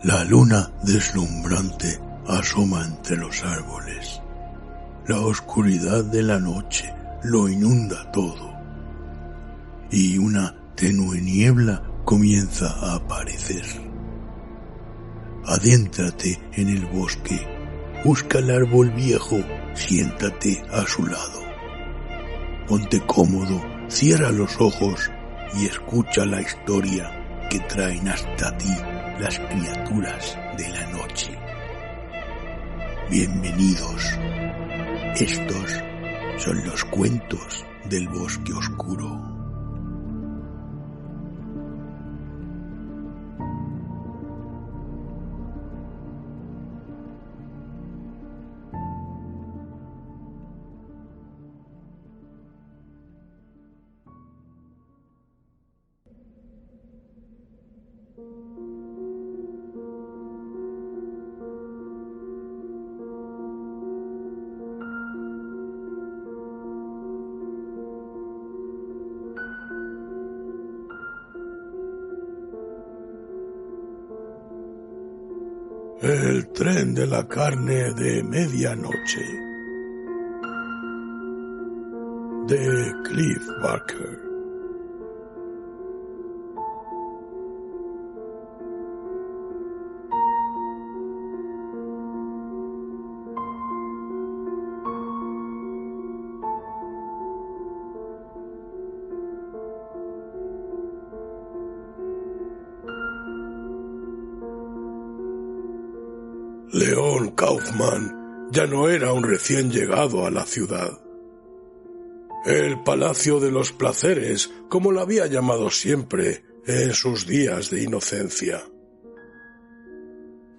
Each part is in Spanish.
La luna deslumbrante asoma entre los árboles. La oscuridad de la noche lo inunda todo. Y una tenue niebla comienza a aparecer. Adéntrate en el bosque. Busca el árbol viejo. Siéntate a su lado. Ponte cómodo, cierra los ojos y escucha la historia que traen hasta ti las criaturas de la noche. Bienvenidos. Estos son los cuentos del bosque oscuro. El tren de la carne de medianoche, de Clive Barker. Leon Kaufman ya no era un recién llegado a la ciudad. El Palacio de los Placeres, como lo había llamado siempre en sus días de inocencia.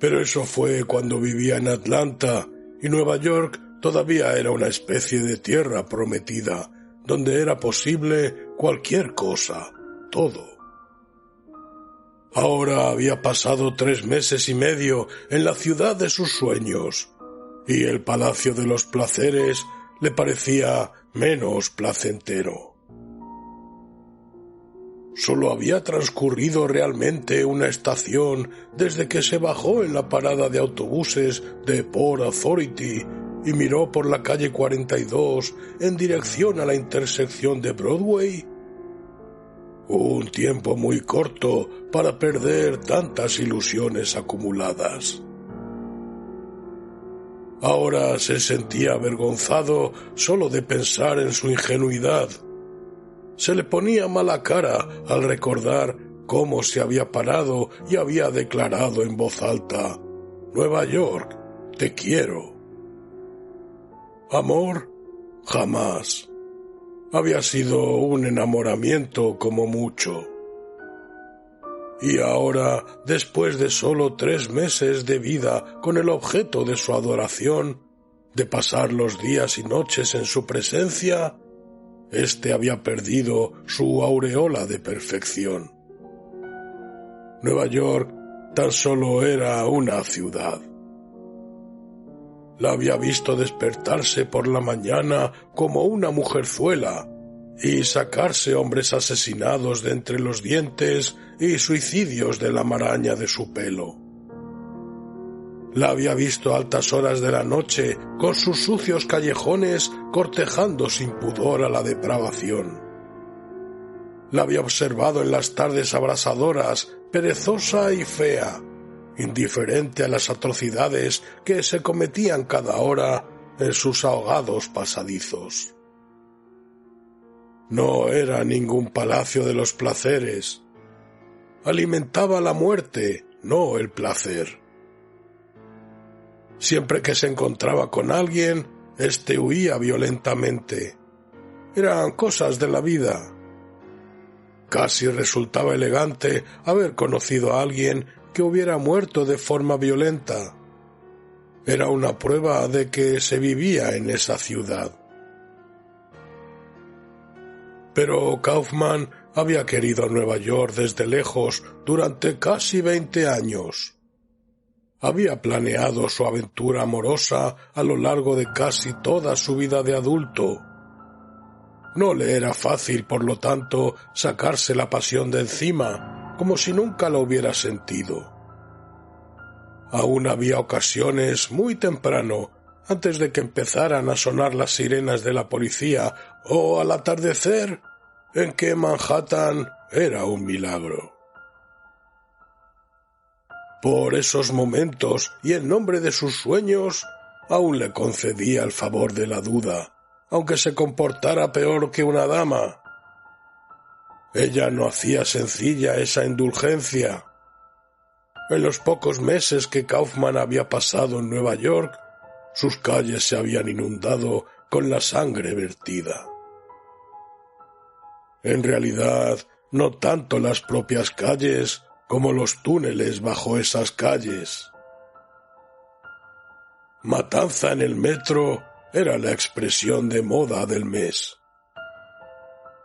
Pero eso fue cuando vivía en Atlanta y Nueva York todavía era una especie de tierra prometida, donde era posible cualquier cosa, todo. Ahora había pasado 3 meses y medio en la ciudad de sus sueños, y el Palacio de los Placeres le parecía menos placentero. Solo había transcurrido realmente una estación desde que se bajó en la parada de autobuses de Port Authority y miró por la calle 42 en dirección a la intersección de Broadway. Un tiempo muy corto para perder tantas ilusiones acumuladas. Ahora se sentía avergonzado solo de pensar en su ingenuidad. Se le ponía mala cara al recordar cómo se había parado y había declarado en voz alta: «Nueva York, te quiero». Amor, jamás. Había sido un enamoramiento como mucho. Y ahora, después de solo 3 meses de vida con el objeto de su adoración, de pasar los días y noches en su presencia, éste había perdido su aureola de perfección. Nueva York tan solo era una ciudad. La había visto despertarse por la mañana como una mujerzuela y sacarse hombres asesinados de entre los dientes y suicidios de la maraña de su pelo. La había visto a altas horas de la noche con sus sucios callejones cortejando sin pudor a la depravación. La había observado en las tardes abrasadoras, perezosa y fea, indiferente a las atrocidades que se cometían cada hora en sus ahogados pasadizos. No era ningún palacio de los placeres. Alimentaba la muerte, no el placer. Siempre que se encontraba con alguien, éste huía violentamente. Eran cosas de la vida. Casi resultaba elegante haber conocido a alguien que hubiera muerto de forma violenta. Era una prueba de que se vivía en esa ciudad. Pero Kaufman había querido Nueva York desde lejos durante casi 20 años. Había planeado su aventura amorosa a lo largo de casi toda su vida de adulto. No le era fácil, por lo tanto, sacarse la pasión de encima, como si nunca la hubiera sentido. Aún había ocasiones muy temprano, antes de que empezaran a sonar las sirenas de la policía, o al atardecer, en que Manhattan era un milagro. Por esos momentos, y en nombre de sus sueños, aún le concedía el favor de la duda, aunque se comportara peor que una dama. Ella no hacía sencilla esa indulgencia. En los pocos meses que Kaufman había pasado en Nueva York, sus calles se habían inundado con la sangre vertida. En realidad, no tanto las propias calles como los túneles bajo esas calles. Matanza en el metro era la expresión de moda del mes.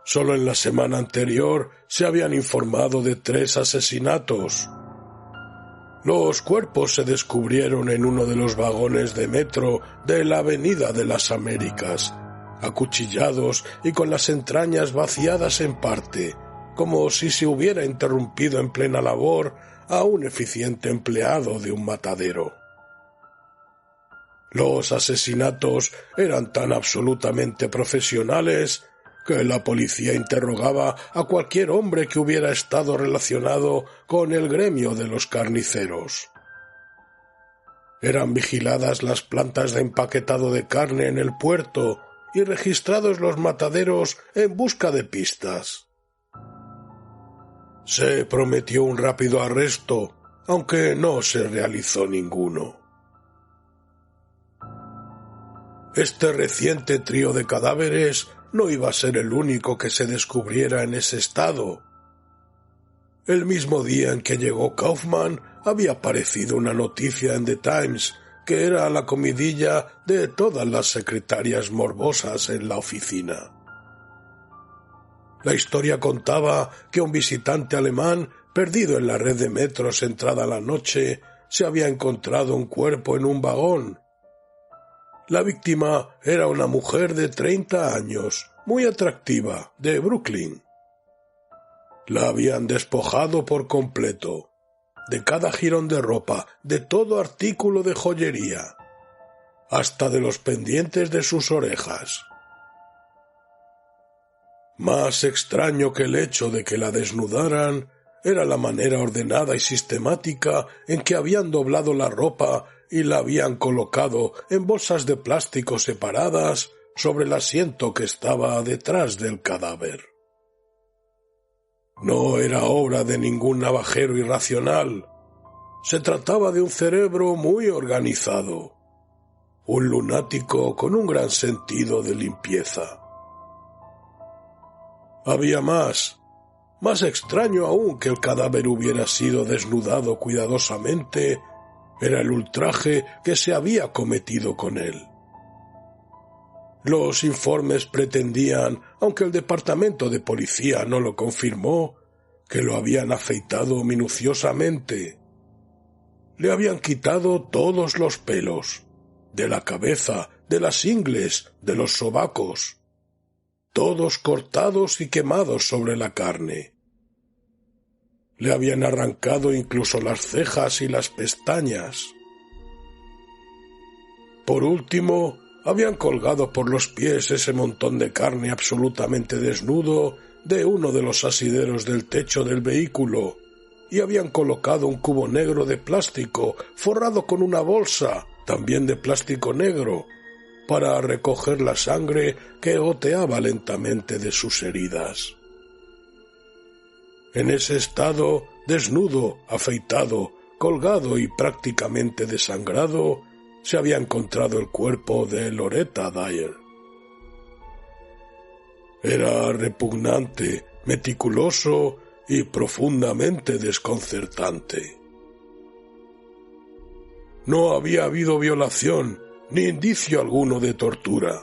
Solo en la semana anterior se habían informado de 3 asesinatos. Los cuerpos se descubrieron en uno de los vagones de metro de la Avenida de las Américas, acuchillados y con las entrañas vaciadas en parte, como si se hubiera interrumpido en plena labor a un eficiente empleado de un matadero. Los asesinatos eran tan absolutamente profesionales que la policía interrogaba a cualquier hombre que hubiera estado relacionado con el gremio de los carniceros. Eran vigiladas las plantas de empaquetado de carne en el puerto y registrados los mataderos en busca de pistas. Se prometió un rápido arresto, aunque no se realizó ninguno. Este reciente trío de cadáveres no iba a ser el único que se descubriera en ese estado. El mismo día en que llegó Kaufman, había aparecido una noticia en The Times que era la comidilla de todas las secretarias morbosas en la oficina. La historia contaba que un visitante alemán, perdido en la red de metros entrada la noche, se había encontrado un cuerpo en un vagón. La víctima era una mujer de 30 años, muy atractiva, de Brooklyn. La habían despojado por completo, de cada jirón de ropa, de todo artículo de joyería, hasta de los pendientes de sus orejas. Más extraño que el hecho de que la desnudaran era la manera ordenada y sistemática en que habían doblado la ropa y la habían colocado en bolsas de plástico separadas sobre el asiento que estaba detrás del cadáver. No era obra de ningún navajero irracional. Se trataba de un cerebro muy organizado, un lunático con un gran sentido de limpieza. Había más extraño aún que el cadáver hubiera sido desnudado cuidadosamente, era el ultraje que se había cometido con él. Los informes pretendían, aunque el departamento de policía no lo confirmó, que lo habían afeitado minuciosamente. Le habían quitado todos los pelos, de la cabeza, de las ingles, de los sobacos, todos cortados y quemados sobre la carne. Le habían arrancado incluso las cejas y las pestañas. Por último, habían colgado por los pies ese montón de carne absolutamente desnudo de uno de los asideros del techo del vehículo y habían colocado un cubo negro de plástico forrado con una bolsa, también de plástico negro, para recoger la sangre que goteaba lentamente de sus heridas. En ese estado, desnudo, afeitado, colgado y prácticamente desangrado, se había encontrado el cuerpo de Loretta Dyer. Era repugnante, meticuloso y profundamente desconcertante. No había habido violación ni indicio alguno de tortura.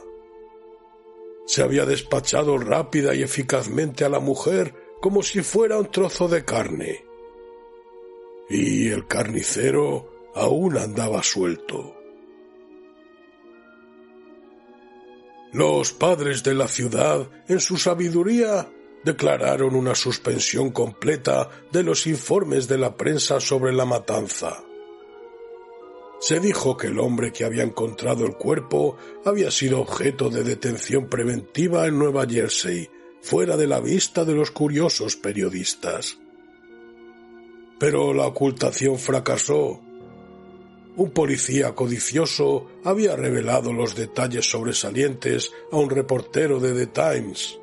Se había despachado rápida y eficazmente a la mujer como si fuera un trozo de carne. Y el carnicero aún andaba suelto. Los padres de la ciudad, en su sabiduría, declararon una suspensión completa de los informes de la prensa sobre la matanza. Se dijo que el hombre que había encontrado el cuerpo había sido objeto de detención preventiva en Nueva Jersey, fuera de la vista de los curiosos periodistas. Pero la ocultación fracasó. Un policía codicioso había revelado los detalles sobresalientes a un reportero de The Times.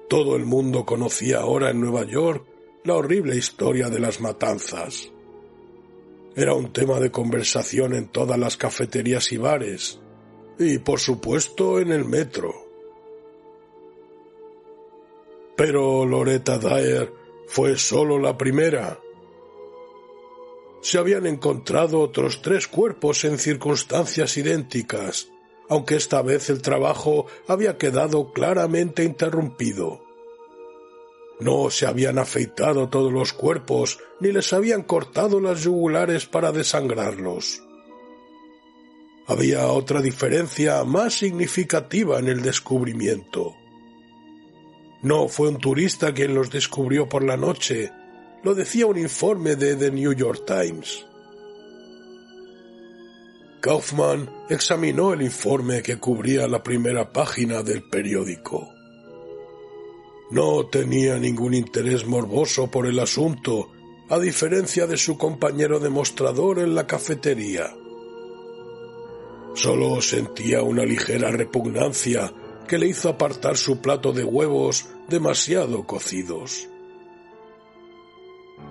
Todo el mundo conocía ahora en Nueva York la horrible historia de las matanzas. Era un tema de conversación en todas las cafeterías y bares, y por supuesto en el metro. Pero Loretta Dyer fue solo la primera. Se habían encontrado otros 3 cuerpos en circunstancias idénticas, aunque esta vez el trabajo había quedado claramente interrumpido. No se habían afeitado todos los cuerpos, ni les habían cortado las yugulares para desangrarlos. Había otra diferencia más significativa en el descubrimiento. No fue un turista quien los descubrió por la noche, lo decía un informe de The New York Times. Kaufman examinó el informe que cubría la primera página del periódico. No tenía ningún interés morboso por el asunto, a diferencia de su compañero de mostrador en la cafetería. Solo sentía una ligera repugnancia que le hizo apartar su plato de huevos demasiado cocidos.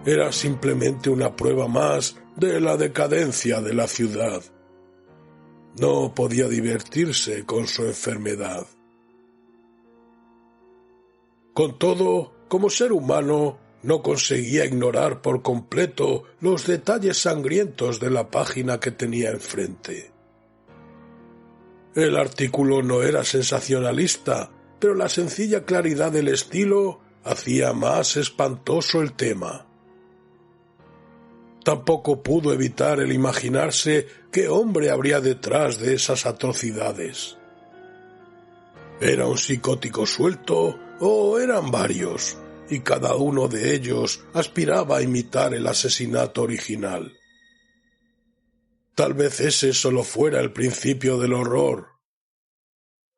Era simplemente una prueba más de la decadencia de la ciudad. No podía divertirse con su enfermedad. Con todo, como ser humano, no conseguía ignorar por completo los detalles sangrientos de la página que tenía enfrente. El artículo no era sensacionalista, pero la sencilla claridad del estilo hacía más espantoso el tema. Tampoco pudo evitar el imaginarse qué hombre habría detrás de esas atrocidades. ¿Era un psicótico suelto o eran varios, y cada uno de ellos aspiraba a imitar el asesinato original? Tal vez ese solo fuera el principio del horror.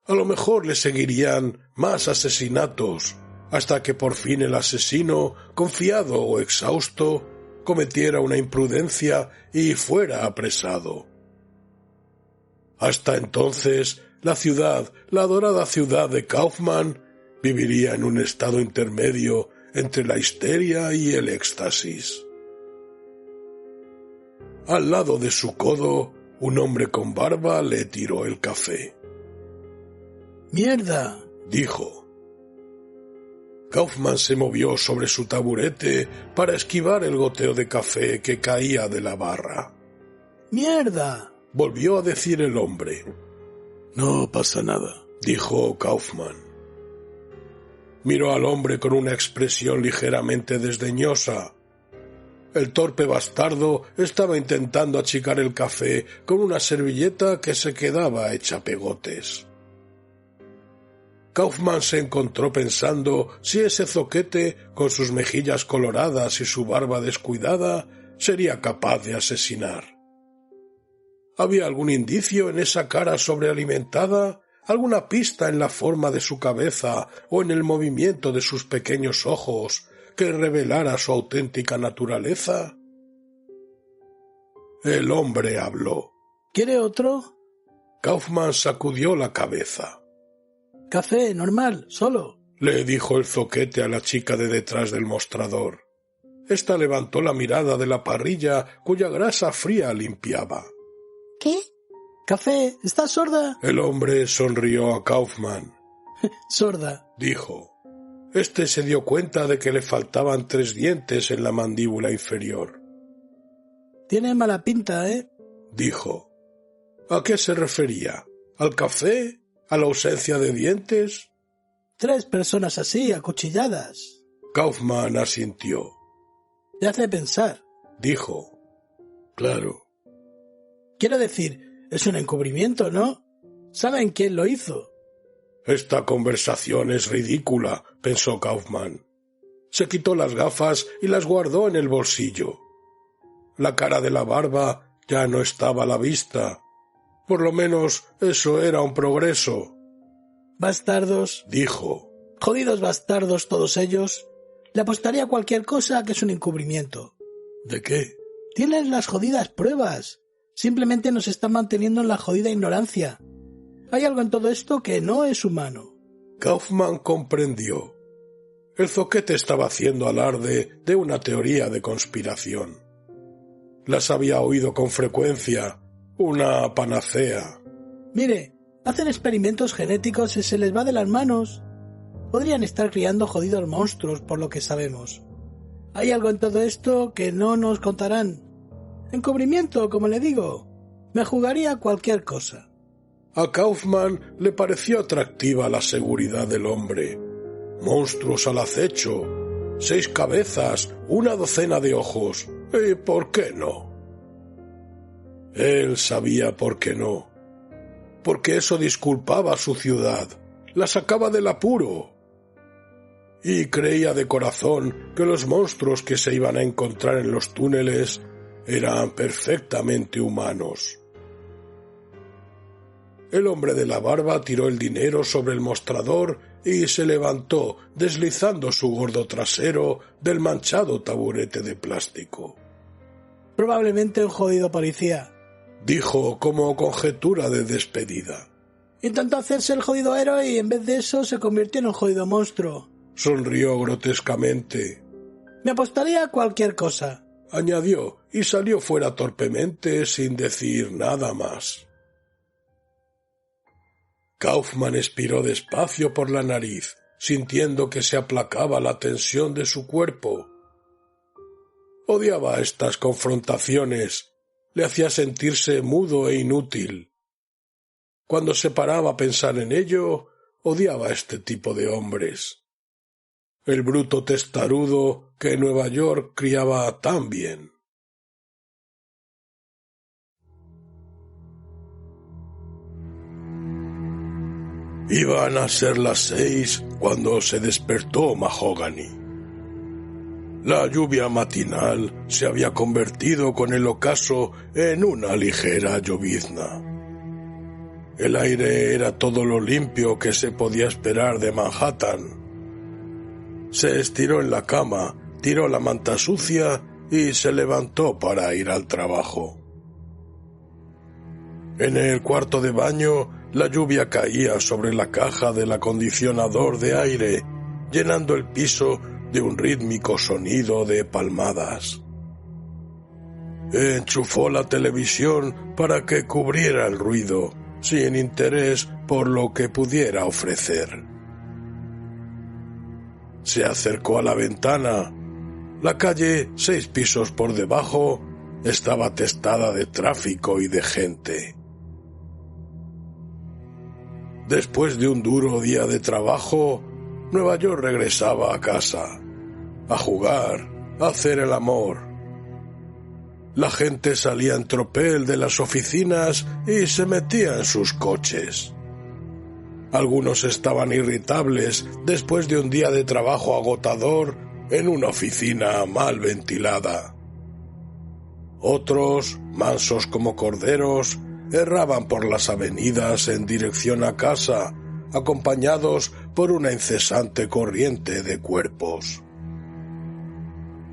A lo mejor le seguirían más asesinatos, hasta que por fin el asesino, confiado o exhausto, cometiera una imprudencia y fuera apresado. Hasta entonces, la adorada ciudad de Kaufman, viviría en un estado intermedio entre la histeria y el éxtasis. Al lado de su codo, un hombre con barba le tiró el café. «¡Mierda!», dijo. Kaufman se movió sobre su taburete para esquivar el goteo de café que caía de la barra. «¡Mierda!», volvió a decir el hombre. «No pasa nada», dijo Kaufman. Miró al hombre con una expresión ligeramente desdeñosa. El torpe bastardo estaba intentando achicar el café con una servilleta que se quedaba hecha pegotes. Kaufman se encontró pensando si ese zoquete, con sus mejillas coloradas y su barba descuidada, sería capaz de asesinar. ¿Había algún indicio en esa cara sobrealimentada? ¿Alguna pista en la forma de su cabeza o en el movimiento de sus pequeños ojos que revelara su auténtica naturaleza? El hombre habló. «¿Quiere otro?» Kaufman sacudió la cabeza. «Café, normal, solo», le dijo el zoquete a la chica de detrás del mostrador. Esta levantó la mirada de la parrilla cuya grasa fría limpiaba. ¿Qué? «Café, ¿estás sorda?» El hombre sonrió a Kaufman. «Sorda», dijo. Este se dio cuenta de que le faltaban 3 dientes en la mandíbula inferior. «Tiene mala pinta, ¿eh?», dijo. ¿A qué se refería? ¿Al café? ¿A la ausencia de dientes? 3 personas así, acuchilladas». Kaufman asintió. «Te hace pensar», dijo. Claro. «Quiero decir, es un encubrimiento, ¿no? ¿Saben quién lo hizo?» Esta conversación es ridícula, pensó Kaufman. Se quitó las gafas y las guardó en el bolsillo. La cara de la barba, ya no estaba a la vista. Por lo menos eso era un progreso. Bastardos, Dijo. jodidos bastardos todos ellos. Le apostaría a cualquier cosa que es un encubrimiento. ¿De qué? Tienen las jodidas pruebas. Simplemente nos están manteniendo en la jodida ignorancia. Hay algo en todo esto que no es humano. Kaufman comprendió. El zoquete estaba haciendo alarde de una teoría de conspiración. Las había oído con frecuencia, una panacea. Mire, hacen experimentos genéticos y se les va de las manos. Podrían estar criando jodidos monstruos, por lo que sabemos. Hay algo en todo esto que no nos contarán. Encubrimiento, como le digo. Me jugaría cualquier cosa. A Kaufman le pareció atractiva la seguridad del hombre. Monstruos al acecho, 6 cabezas, 1 docena de ojos. ¿Y por qué no? Él sabía por qué no. Porque eso disculpaba a su ciudad, la sacaba del apuro. Y creía de corazón que los monstruos que se iban a encontrar en los túneles eran perfectamente humanos. El hombre de la barba tiró el dinero sobre el mostrador y se levantó, deslizando su gordo trasero del manchado taburete de plástico. Probablemente un jodido policía. Dijo como conjetura de despedida. Intentó hacerse el jodido héroe y en vez de eso se convirtió en un jodido monstruo. Sonrió grotescamente. Me apostaría a cualquier cosa, añadió, y salió fuera torpemente sin decir nada más. Kaufman expiró despacio por la nariz, sintiendo que se aplacaba la tensión de su cuerpo. Odiaba estas confrontaciones, le hacía sentirse mudo e inútil. Cuando se paraba a pensar en ello, odiaba este tipo de hombres. El bruto testarudo que en Nueva York criaba tan bien. Iban a ser las 6 cuando se despertó Mahogany. La lluvia matinal se había convertido con el ocaso en una ligera llovizna. El aire era todo lo limpio que se podía esperar de Manhattan. Se estiró en la cama, tiró la manta sucia y se levantó para ir al trabajo. En el cuarto de baño, la lluvia caía sobre la caja del acondicionador de aire, llenando el piso de un rítmico sonido de palmadas. Enchufó la televisión para que cubriera el ruido, sin interés por lo que pudiera ofrecer. Se acercó a la ventana. La calle, 6 pisos por debajo, estaba atestada de tráfico y de gente. Después de un duro día de trabajo, Nueva York regresaba a casa, a jugar, a hacer el amor. La gente salía en tropel de las oficinas y se metía en sus coches. Algunos estaban irritables después de un día de trabajo agotador en una oficina mal ventilada. Otros, mansos como corderos, erraban por las avenidas en dirección a casa, acompañados por una incesante corriente de cuerpos.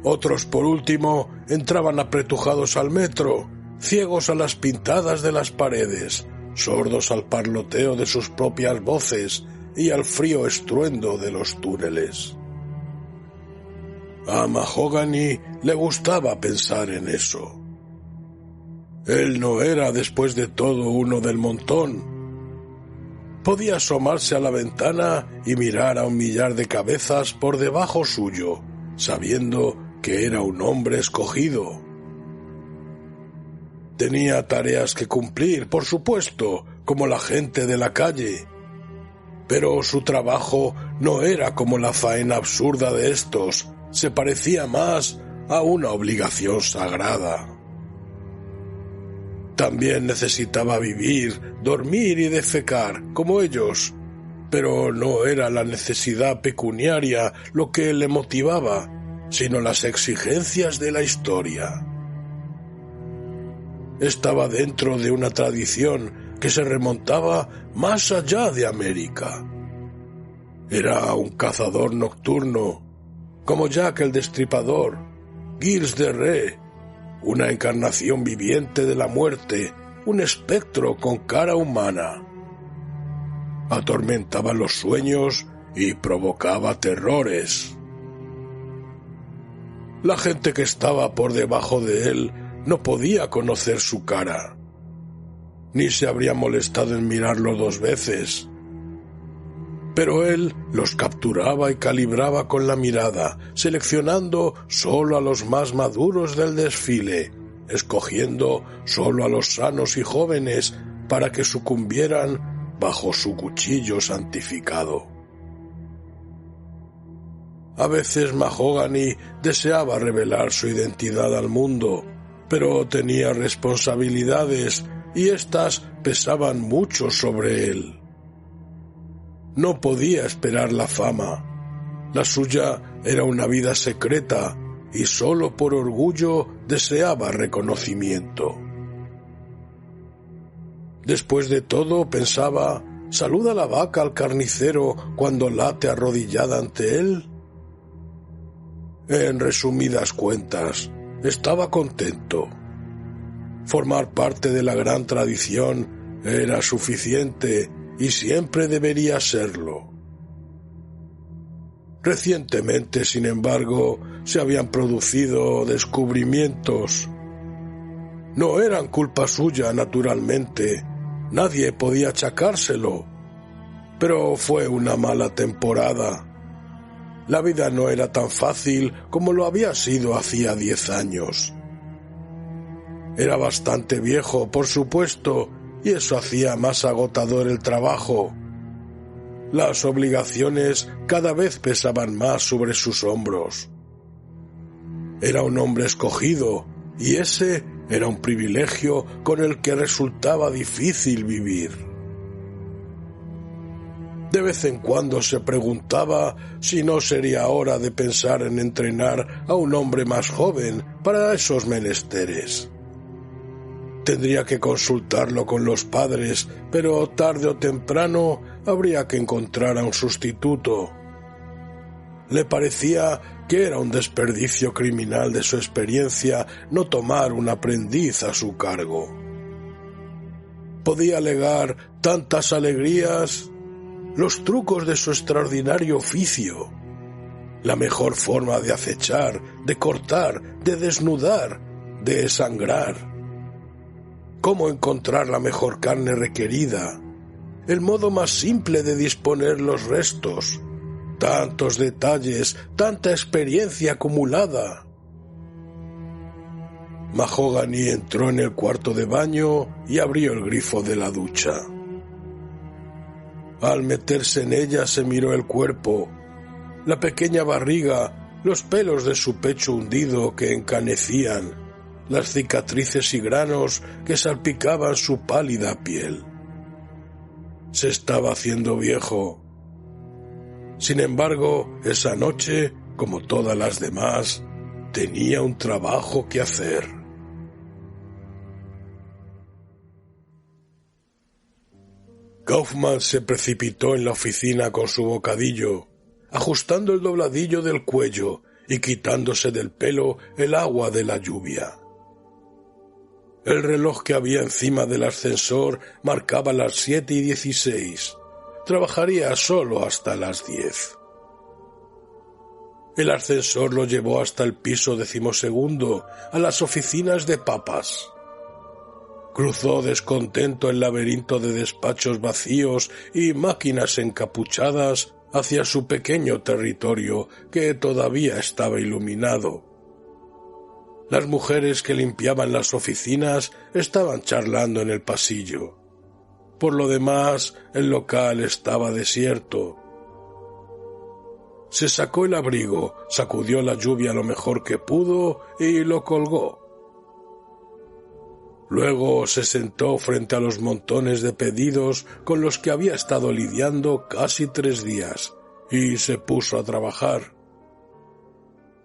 Otros, por último, entraban apretujados al metro, ciegos a las pintadas de las paredes, sordos al parloteo de sus propias voces y al frío estruendo de los túneles. A Mahogany le gustaba pensar en eso. Él no era, después de todo, uno del montón. Podía asomarse a la ventana y mirar a 1.000.000 de cabezas por debajo suyo, sabiendo que era un hombre escogido. Tenía tareas que cumplir, por supuesto, como la gente de la calle. Pero su trabajo no era como la faena absurda de estos, se parecía más a una obligación sagrada. También necesitaba vivir, dormir y defecar, como ellos, pero no era la necesidad pecuniaria lo que le motivaba, sino las exigencias de la historia. estaba dentro de una tradición que se remontaba más allá de América. Era un cazador nocturno, como Jack el Destripador, Gilles de Ré, una encarnación viviente de la muerte, un espectro con cara humana. Atormentaba los sueños y provocaba terrores. La gente que estaba por debajo de él no podía conocer su cara, ni se habría molestado en mirarlo 2 veces. Pero él los capturaba y calibraba con la mirada, seleccionando solo a los más maduros del desfile, escogiendo solo a los sanos y jóvenes para que sucumbieran bajo su cuchillo santificado. A veces Mahogany deseaba revelar su identidad al mundo, pero tenía responsabilidades y éstas pesaban mucho sobre él. No podía esperar la fama. La suya era una vida secreta y solo por orgullo deseaba reconocimiento. Después de todo, pensaba, ¿saluda la vaca al carnicero cuando late arrodillada ante él? En resumidas cuentas, estaba contento. Formar parte de la gran tradición era suficiente y siempre debería serlo. Recientemente, sin embargo, se habían producido descubrimientos. No eran culpa suya, naturalmente. Nadie podía achacárselo. Pero fue una mala temporada. La vida no era tan fácil como lo había sido hacía 10 años. Era bastante viejo, por supuesto, y eso hacía más agotador el trabajo. Las obligaciones cada vez pesaban más sobre sus hombros. Era un hombre escogido, y ese era un privilegio con el que resultaba difícil vivir. De vez en cuando se preguntaba si no sería hora de pensar en entrenar a un hombre más joven para esos menesteres. Tendría que consultarlo con los padres, pero tarde o temprano habría que encontrar a un sustituto. Le parecía que era un desperdicio criminal de su experiencia no tomar un aprendiz a su cargo. Podía alegar tantas alegrías, los trucos de su extraordinario oficio, la mejor forma de acechar, de cortar, de desnudar, de desangrar. Cómo encontrar la mejor carne requerida, el modo más simple de disponer los restos, tantos detalles, tanta experiencia acumulada. Mahogany entró en el cuarto de baño y abrió el grifo de la ducha. Al meterse en ella se miró el cuerpo, la pequeña barriga, los pelos de su pecho hundido que encanecían, las cicatrices y granos que salpicaban su pálida piel. Se estaba haciendo viejo. Sin embargo, esa noche, como todas las demás, tenía un trabajo que hacer. Kaufman se precipitó en la oficina con su bocadillo, ajustando el dobladillo del cuello y quitándose del pelo el agua de la lluvia. El reloj que había encima del ascensor marcaba las 7:16. Trabajaría solo hasta las 10. El ascensor lo llevó hasta el piso 12º, a las oficinas de papas. Cruzó descontento el laberinto de despachos vacíos y máquinas encapuchadas hacia su pequeño territorio que todavía estaba iluminado. Las mujeres que limpiaban las oficinas estaban charlando en el pasillo. Por lo demás, el local estaba desierto. Se sacó el abrigo, sacudió la lluvia lo mejor que pudo y lo colgó. Luego se sentó frente a los montones de pedidos con los que había estado lidiando casi 3 días y se puso a trabajar.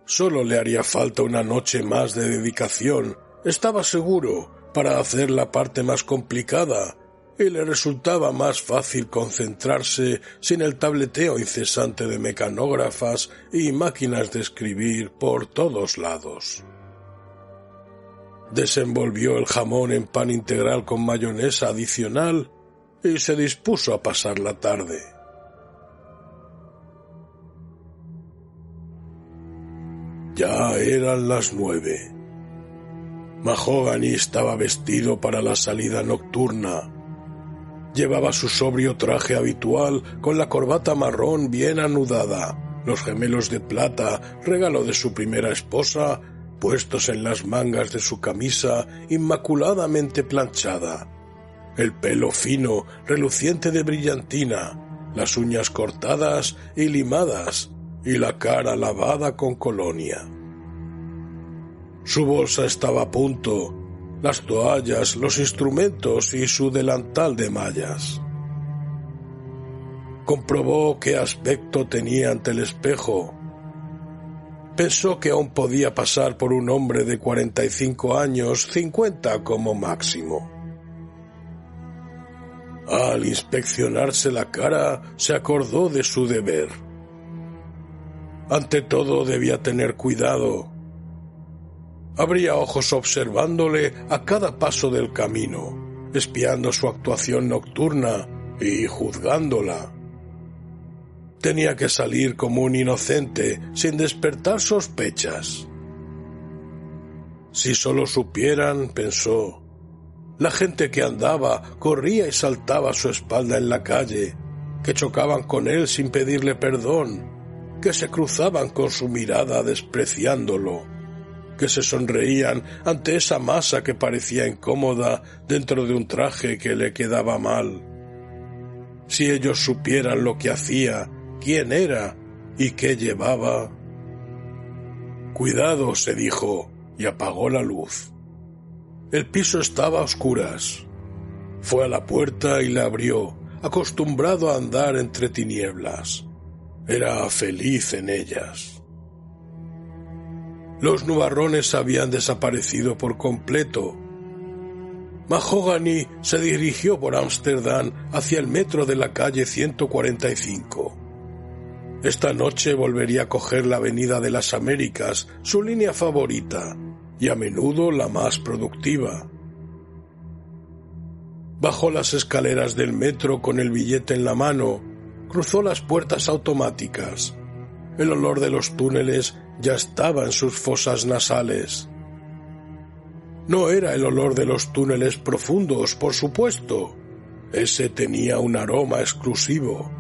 Solo le haría falta una noche más de dedicación, estaba seguro, para hacer la parte más complicada, y le resultaba más fácil concentrarse sin el tableteo incesante de mecanógrafas y máquinas de escribir por todos lados. Desenvolvió el jamón en pan integral con mayonesa adicional y se dispuso a pasar la tarde. Ya eran las 9. Mahogany estaba vestido para la salida nocturna. Llevaba su sobrio traje habitual con la corbata marrón bien anudada, los gemelos de plata, regalo de su primera esposa, puestos en las mangas de su camisa inmaculadamente planchada, el pelo fino, reluciente de brillantina, las uñas cortadas y limadas, y la cara lavada con colonia. Su bolsa estaba a punto, las toallas, los instrumentos y su delantal de mallas. Comprobó qué aspecto tenía ante el espejo. Pensó que aún podía pasar por un hombre de 45 años, 50 como máximo. Al inspeccionarse la cara, se acordó de su deber. Ante todo debía tener cuidado. Habría ojos observándole a cada paso del camino, espiando su actuación nocturna y juzgándola. Tenía que salir como un inocente, sin despertar sospechas. Si solo supieran, pensó, la gente que andaba, corría y saltaba a su espalda en la calle, que chocaban con él sin pedirle perdón, que se cruzaban con su mirada despreciándolo, que se sonreían ante esa masa que parecía incómoda dentro de un traje que le quedaba mal. Si ellos supieran lo que hacía, quién era y qué llevaba. Cuidado, se dijo, y apagó la luz. El piso estaba a oscuras. Fue a la puerta y la abrió, acostumbrado a andar entre tinieblas. Era feliz en ellas. Los nubarrones habían desaparecido por completo. Mahogany se dirigió por Ámsterdam hacia el metro de la calle 145. Esta noche volvería a coger la Avenida de las Américas, su línea favorita, y a menudo la más productiva. Bajó las escaleras del metro con el billete en la mano, cruzó las puertas automáticas. El olor de los túneles ya estaba en sus fosas nasales. No era el olor de los túneles profundos, por supuesto. Ese tenía un aroma exclusivo.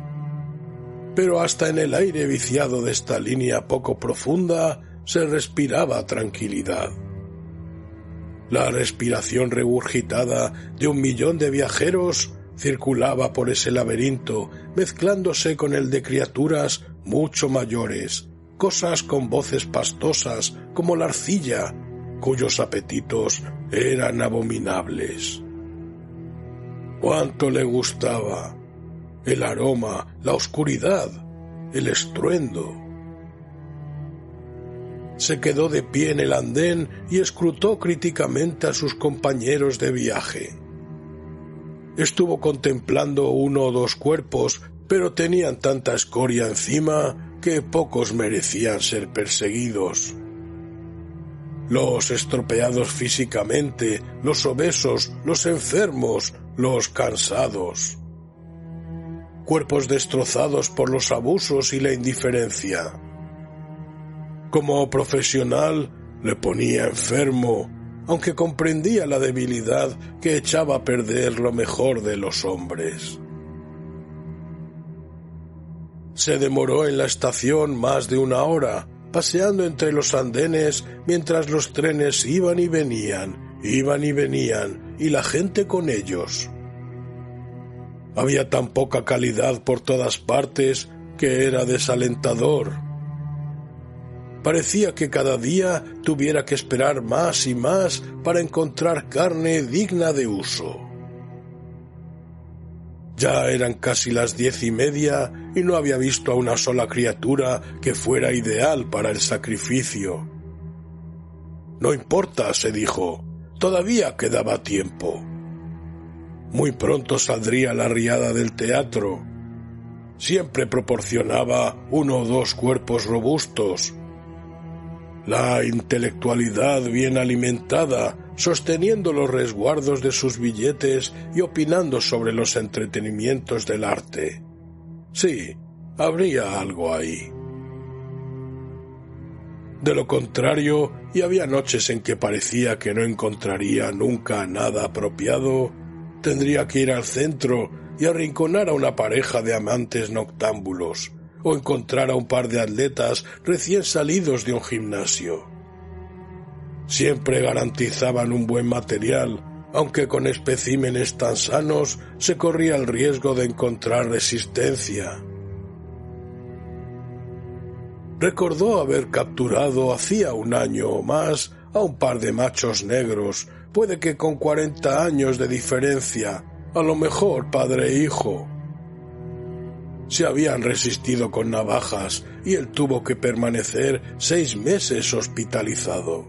Pero hasta en el aire viciado de esta línea poco profunda se respiraba tranquilidad. La respiración regurgitada de 1.000.000 de viajeros circulaba por ese laberinto, mezclándose con el de criaturas mucho mayores, cosas con voces pastosas como la arcilla, cuyos apetitos eran abominables. Cuánto le gustaba el aroma, la oscuridad, el estruendo. Se quedó de pie en el andén y escrutó críticamente a sus compañeros de viaje. Estuvo contemplando 1 o 2 cuerpos, pero tenían tanta escoria encima que pocos merecían ser perseguidos. Los estropeados físicamente, los obesos, los enfermos, los cansados. Cuerpos destrozados por los abusos y la indiferencia. Como profesional, le ponía enfermo, aunque comprendía la debilidad que echaba a perder lo mejor de los hombres. Se demoró en la estación más de 1 hora, paseando entre los andenes mientras los trenes iban y venían, y la gente con ellos. Había tan poca calidad por todas partes que era desalentador. Parecía que cada día tuviera que esperar más y más para encontrar carne digna de uso. Ya eran casi las 10:30 y no había visto a una sola criatura que fuera ideal para el sacrificio. No importa, se dijo, Todavía quedaba tiempo. Muy pronto saldría la riada del teatro. Siempre proporcionaba 1 o 2 cuerpos robustos. La intelectualidad bien alimentada, sosteniendo los resguardos de sus billetes y opinando sobre los entretenimientos del arte. Sí, habría algo ahí. De lo contrario, y había noches en que parecía que no encontraría nunca nada apropiado, tendría que ir al centro y arrinconar a una pareja de amantes noctámbulos, o encontrar a un par de atletas recién salidos de un gimnasio. Siempre garantizaban un buen material, aunque con especímenes tan sanos se corría el riesgo de encontrar resistencia. Recordó haber capturado hacía 1 año o más a un par de machos negros, puede que con 40 años de diferencia, a lo mejor padre e hijo. Se habían resistido con navajas y él tuvo que permanecer 6 meses hospitalizado.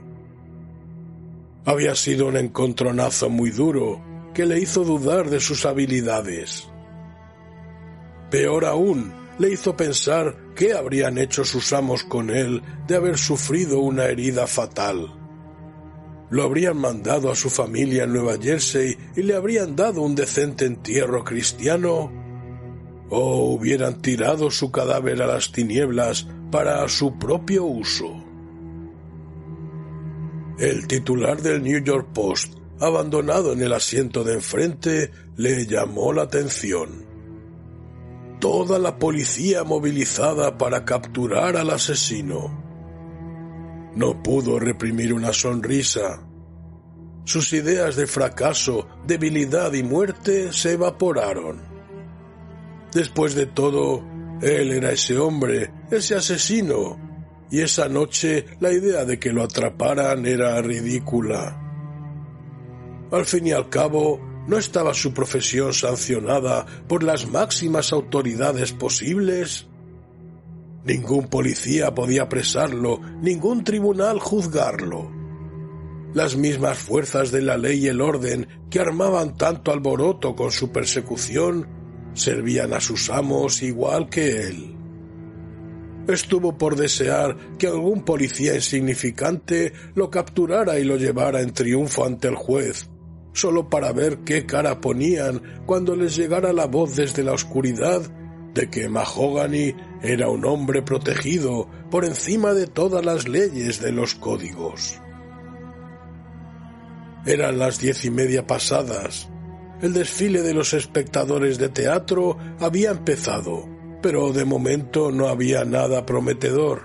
Había sido un encontronazo muy duro que le hizo dudar de sus habilidades. Peor aún, le hizo pensar qué habrían hecho sus amos con él de haber sufrido una herida fatal. Lo habrían mandado a su familia en Nueva Jersey y le habrían dado un decente entierro cristiano, o hubieran tirado su cadáver a las tinieblas para su propio uso. El titular del New York Post, abandonado en el asiento de enfrente, le llamó la atención. Toda la policía movilizada para capturar al asesino. No pudo reprimir una sonrisa. Sus ideas de fracaso, debilidad y muerte se evaporaron. Después de todo, él era ese hombre, ese asesino, y esa noche la idea de que lo atraparan era ridícula. Al fin y al cabo, ¿no estaba su profesión sancionada por las máximas autoridades posibles? Ningún policía podía apresarlo, ningún tribunal juzgarlo. Las mismas fuerzas de la ley y el orden que armaban tanto alboroto con su persecución servían a sus amos igual que él. Estuvo por desear que algún policía insignificante lo capturara y lo llevara en triunfo ante el juez, solo para ver qué cara ponían cuando les llegara la voz desde la oscuridad de que Mahogany era un hombre protegido por encima de todas las leyes de los códigos. Eran las 10:30 pasadas. El desfile de los espectadores de teatro había empezado, pero de momento no había nada prometedor.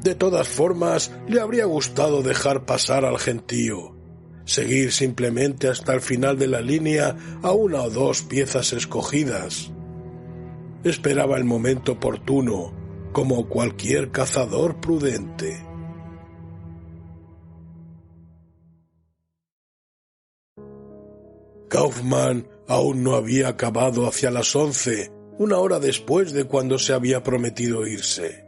De todas formas, le habría gustado dejar pasar al gentío, seguir simplemente hasta el final de la línea a 1 o 2 piezas escogidas. Esperaba el momento oportuno, como cualquier cazador prudente. Kaufman aún no había acabado hacia las 11, 1 hora después de cuando se había prometido irse.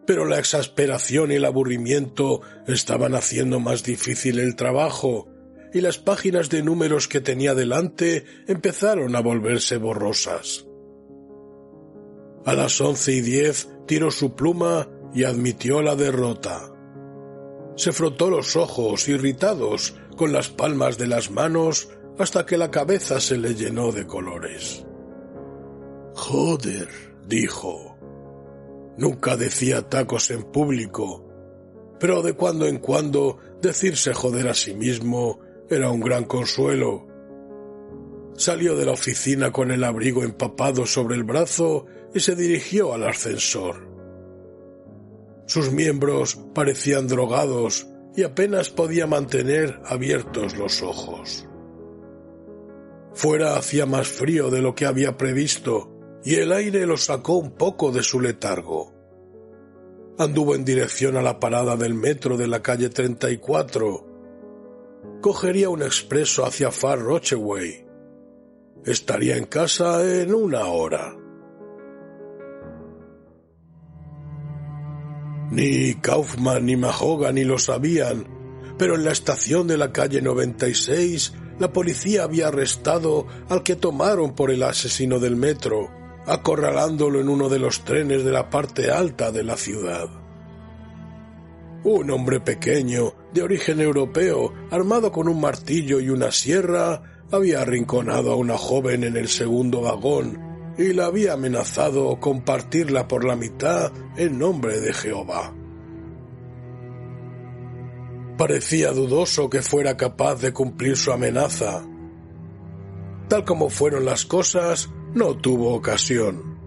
Pero la exasperación y el aburrimiento estaban haciendo más difícil el trabajo, y las páginas de números que tenía delante empezaron a volverse borrosas. A las 11:10 tiró su pluma y admitió la derrota. Se frotó los ojos, irritados, con las palmas de las manos, hasta que la cabeza se le llenó de colores. «Joder», dijo. Nunca decía tacos en público, pero de cuando en cuando decirse joder a sí mismo era un gran consuelo. Salió de la oficina con el abrigo empapado sobre el brazo y se dirigió al ascensor. Sus miembros parecían drogados y apenas podía mantener abiertos los ojos. Fuera hacía más frío de lo que había previsto y el aire lo sacó un poco de su letargo. Anduvo en dirección a la parada del metro de la calle 34. Cogería un expreso hacia Far Rocheway. Estaría en casa en 1 hora. Ni Kaufman ni Mahogany lo sabían, pero en la estación de la calle 96 la policía había arrestado al que tomaron por el asesino del metro, acorralándolo en uno de los trenes de la parte alta de la ciudad. Un hombre pequeño, de origen europeo, armado con un martillo y una sierra, había arrinconado a una joven en el segundo vagón y la había amenazado con partirla por la mitad en nombre de Jehová. Parecía dudoso que fuera capaz de cumplir su amenaza. Tal como fueron las cosas, no tuvo ocasión.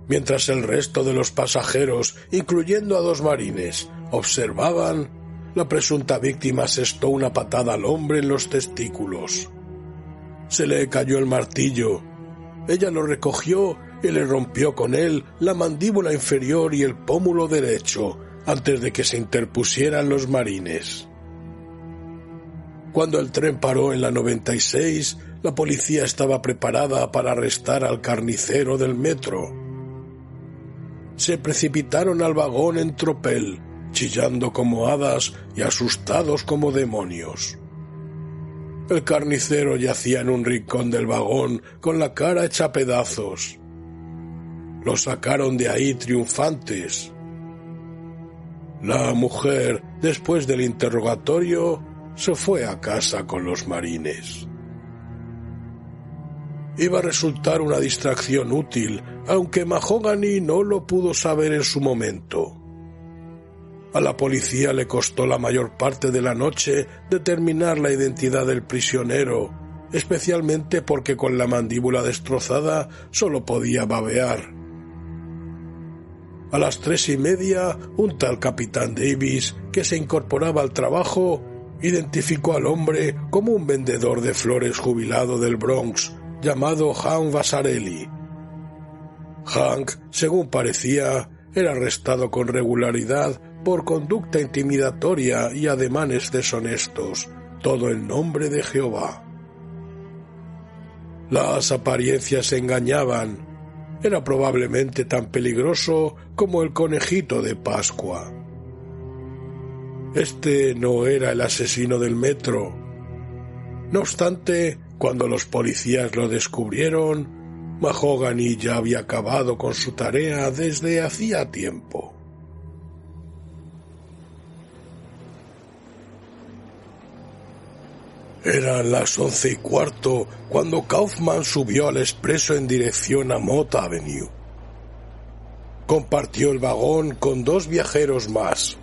Mientras el resto de los pasajeros, incluyendo a 2 marines, observaban, la presunta víctima asestó una patada al hombre en los testículos. Se le cayó el martillo. Ella lo recogió y le rompió con él la mandíbula inferior y el pómulo derecho, antes de que se interpusieran los marines. Cuando el tren paró en la 96, la policía estaba preparada para arrestar al carnicero del metro. Se precipitaron al vagón en tropel, chillando como hadas y asustados como demonios. El carnicero yacía en un rincón del vagón con la cara hecha pedazos. Lo sacaron de ahí triunfantes. La mujer, después del interrogatorio, se fue a casa con los marines. Iba a resultar una distracción útil, aunque Mahogany no lo pudo saber en su momento. A la policía le costó la mayor parte de la noche determinar la identidad del prisionero, especialmente porque con la mandíbula destrozada solo podía babear. A las 3:30, un tal capitán Davis, que se incorporaba al trabajo, identificó al hombre como un vendedor de flores jubilado del Bronx, llamado Hank Vasarely. Hank, según parecía, era arrestado con regularidad por conducta intimidatoria y ademanes deshonestos, todo en nombre de Jehová. Las apariencias engañaban. Era probablemente tan peligroso como el conejito de Pascua. Este no era el asesino del metro. No obstante, cuando los policías lo descubrieron, Mahogany ya había acabado con su tarea desde hacía tiempo. Eran las 11:15 cuando Kaufman subió al expreso en dirección a Mott Avenue. Compartió el vagón con 2 viajeros más.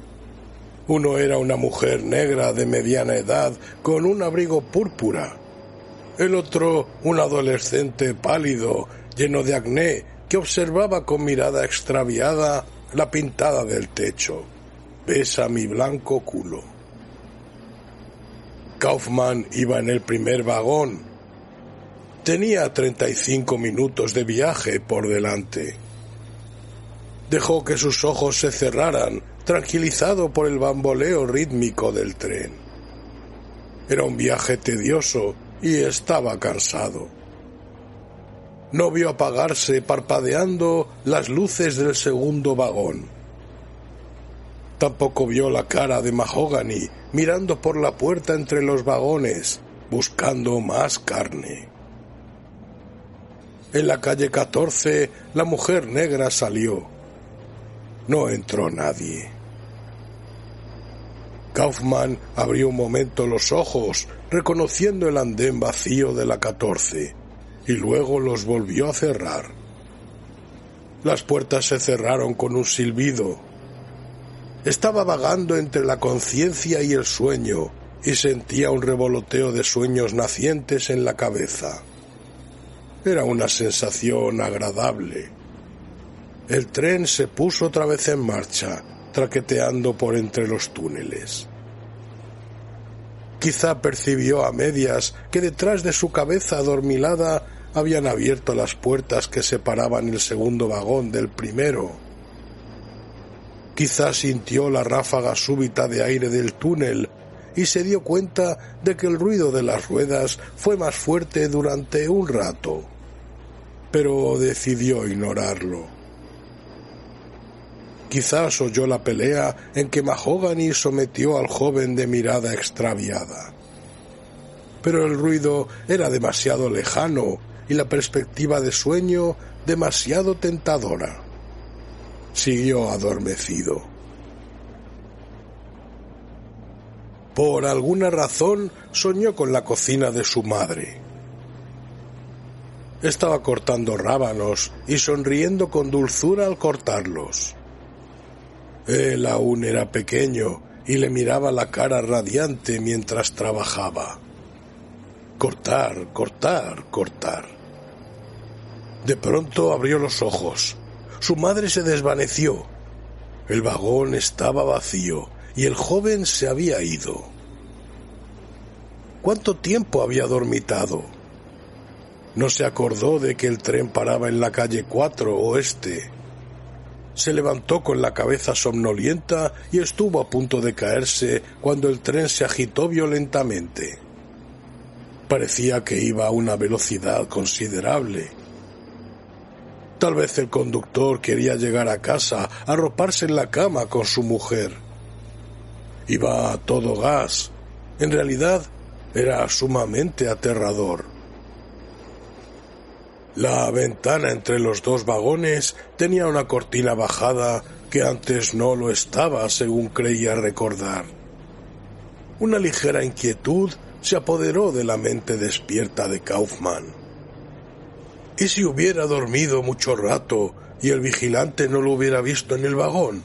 Uno era una mujer negra de mediana edad con un abrigo púrpura. El otro, un adolescente pálido, lleno de acné, que observaba con mirada extraviada la pintada del techo. «Besa mi blanco culo». Kaufman iba en el primer vagón. Tenía 35 minutos de viaje por delante. Dejó que sus ojos se cerraran, tranquilizado por el bamboleo rítmico del tren. Era un viaje tedioso y estaba cansado. No vio apagarse parpadeando las luces del segundo vagón. Tampoco vio la cara de Mahogany mirando por la puerta entre los vagones, buscando más carne. En la calle 14, la mujer negra salió. No entró nadie. Kaufman abrió un momento los ojos, reconociendo el andén vacío de la 14, y luego los volvió a cerrar. Las puertas se cerraron con un silbido. Estaba vagando entre la conciencia y el sueño, y sentía un revoloteo de sueños nacientes en la cabeza. Era una sensación agradable. El tren se puso otra vez en marcha, traqueteando por entre los túneles. Quizá percibió a medias que detrás de su cabeza adormilada habían abierto las puertas que separaban el segundo vagón del primero. Quizá sintió la ráfaga súbita de aire del túnel y se dio cuenta de que el ruido de las ruedas fue más fuerte durante un rato, pero decidió ignorarlo. Quizás oyó la pelea en que Mahogany sometió al joven de mirada extraviada. Pero el ruido era demasiado lejano y la perspectiva de sueño demasiado tentadora. Siguió adormecido. Por alguna razón soñó con la cocina de su madre. Estaba cortando rábanos y sonriendo con dulzura al cortarlos. Él aún era pequeño y le miraba la cara radiante mientras trabajaba. Cortar, cortar, cortar. De pronto abrió los ojos. Su madre se desvaneció. El vagón estaba vacío y el joven se había ido. ¿Cuánto tiempo había dormitado? No se acordó de que el tren paraba en la calle 4 Oeste. Se levantó con la cabeza somnolienta y estuvo a punto de caerse cuando el tren se agitó violentamente. Parecía que iba a una velocidad considerable. Tal vez el conductor quería llegar a casa, arroparse en la cama con su mujer. Iba a todo gas. En realidad, era sumamente aterrador. La ventana entre los dos vagones tenía una cortina bajada que antes no lo estaba, según creía recordar. Una ligera inquietud se apoderó de la mente despierta de Kaufman. ¿Y si hubiera dormido mucho rato y el vigilante no lo hubiera visto en el vagón?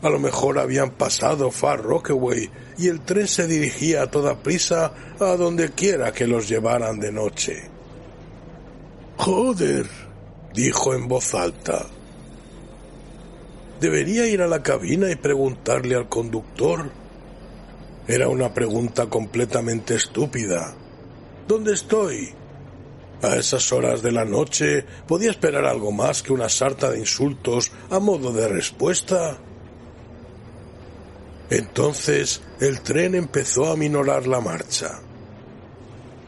A lo mejor habían pasado Far Rockaway y el tren se dirigía a toda prisa a donde quiera que los llevaran de noche. «Joder», dijo en voz alta. ¿Debería ir a la cabina y preguntarle al conductor? Era una pregunta completamente estúpida. ¿Dónde estoy? A esas horas de la noche podía esperar algo más que una sarta de insultos a modo de respuesta. Entonces el tren empezó a aminorar la marcha.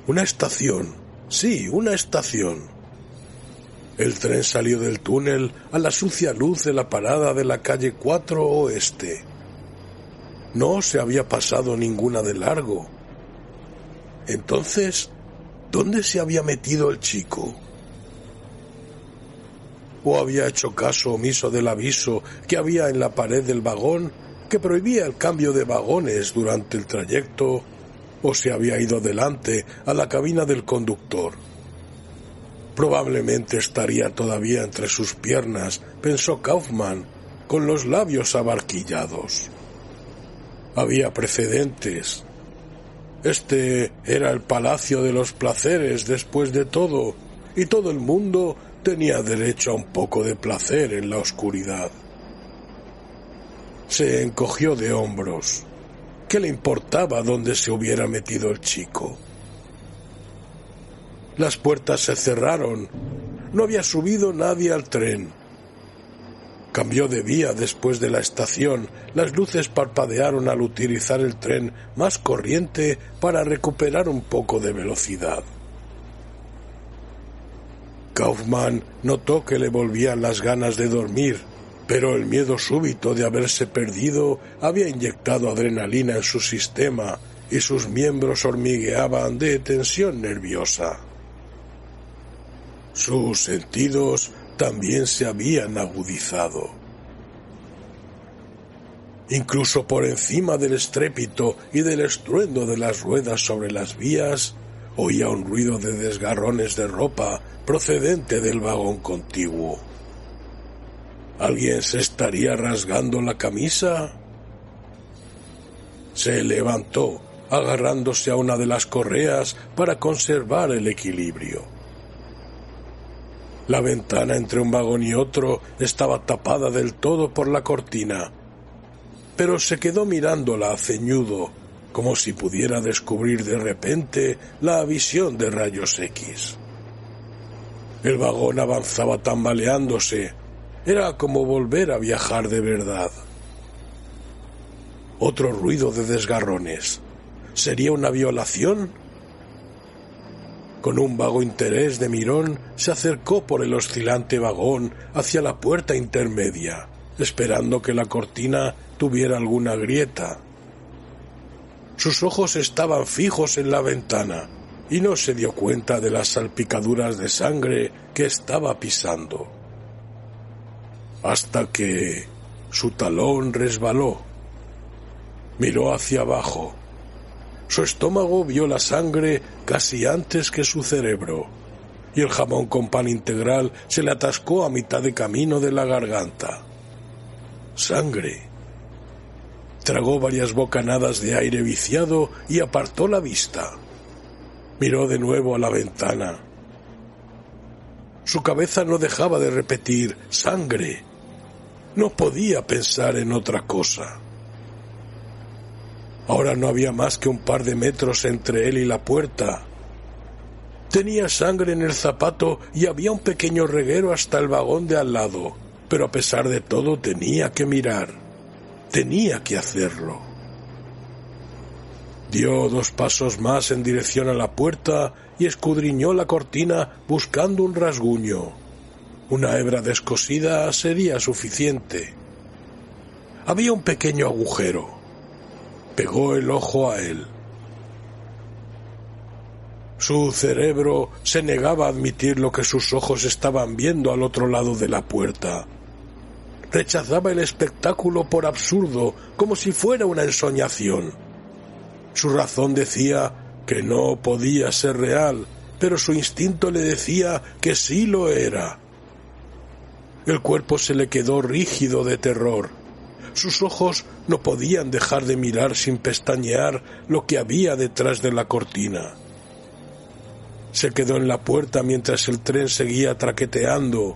Una estación, sí, una estación. El tren salió del túnel a la sucia luz de la parada de la calle 4 Oeste. No se había pasado ninguna de largo. Entonces, ¿dónde se había metido el chico? ¿O había hecho caso omiso del aviso que había en la pared del vagón que prohibía el cambio de vagones durante el trayecto? ¿O se había ido delante a la cabina del conductor? Probablemente estaría todavía entre sus piernas, pensó Kaufman, con los labios abarquillados. Había precedentes. Este era el palacio de los placeres después de todo, y todo el mundo tenía derecho a un poco de placer en la oscuridad. Se encogió de hombros. ¿Qué le importaba dónde se hubiera metido el chico? Las puertas se cerraron. No había subido nadie al tren. Cambió de vía después de la estación. Las luces parpadearon al utilizar el tren más corriente para recuperar un poco de velocidad. Kaufman notó que le volvían las ganas de dormir, pero el miedo súbito de haberse perdido había inyectado adrenalina en su sistema y sus miembros hormigueaban de tensión nerviosa. Sus sentidos también se habían agudizado. Incluso por encima del estrépito y del estruendo de las ruedas sobre las vías, oía un ruido de desgarrones de ropa procedente del vagón contiguo. ¿Alguien se estaría rasgando la camisa? Se levantó, agarrándose a una de las correas para conservar el equilibrio. La ventana entre un vagón y otro estaba tapada del todo por la cortina, pero se quedó mirándola ceñudo, como si pudiera descubrir de repente la visión de rayos X. El vagón avanzaba tambaleándose. Era como volver a viajar de verdad. Otro ruido de desgarrones. ¿Sería una violación? Con un vago interés de mirón, se acercó por el oscilante vagón hacia la puerta intermedia esperando que la cortina tuviera alguna grieta. Sus ojos estaban fijos en la ventana y no se dio cuenta de las salpicaduras de sangre que estaba pisando. Hasta que su talón resbaló. Miró hacia abajo. Su estómago vio la sangre casi antes que su cerebro, y el jamón con pan integral se le atascó a mitad de camino de la garganta. Sangre. Tragó varias bocanadas de aire viciado y apartó la vista. Miró de nuevo a la ventana. Su cabeza no dejaba de repetir «sangre». No podía pensar en otra cosa. Ahora no había más que un par de metros entre él y la puerta. Tenía sangre en el zapato y había un pequeño reguero hasta el vagón de al lado, pero a pesar de todo tenía que mirar. Tenía que hacerlo. Dio 2 pasos más en dirección a la puerta y escudriñó la cortina buscando un rasguño. Una hebra descosida sería suficiente. Había un pequeño agujero. Pegó el ojo a él. Su cerebro se negaba a admitir lo que sus ojos estaban viendo al otro lado de la puerta. Rechazaba el espectáculo por absurdo, como si fuera una ensoñación. Su razón decía que no podía ser real, pero su instinto le decía que sí lo era. El cuerpo se le quedó rígido de terror. Sus ojos no podían dejar de mirar sin pestañear lo que había detrás de la cortina. Se quedó en la puerta mientras el tren seguía traqueteando.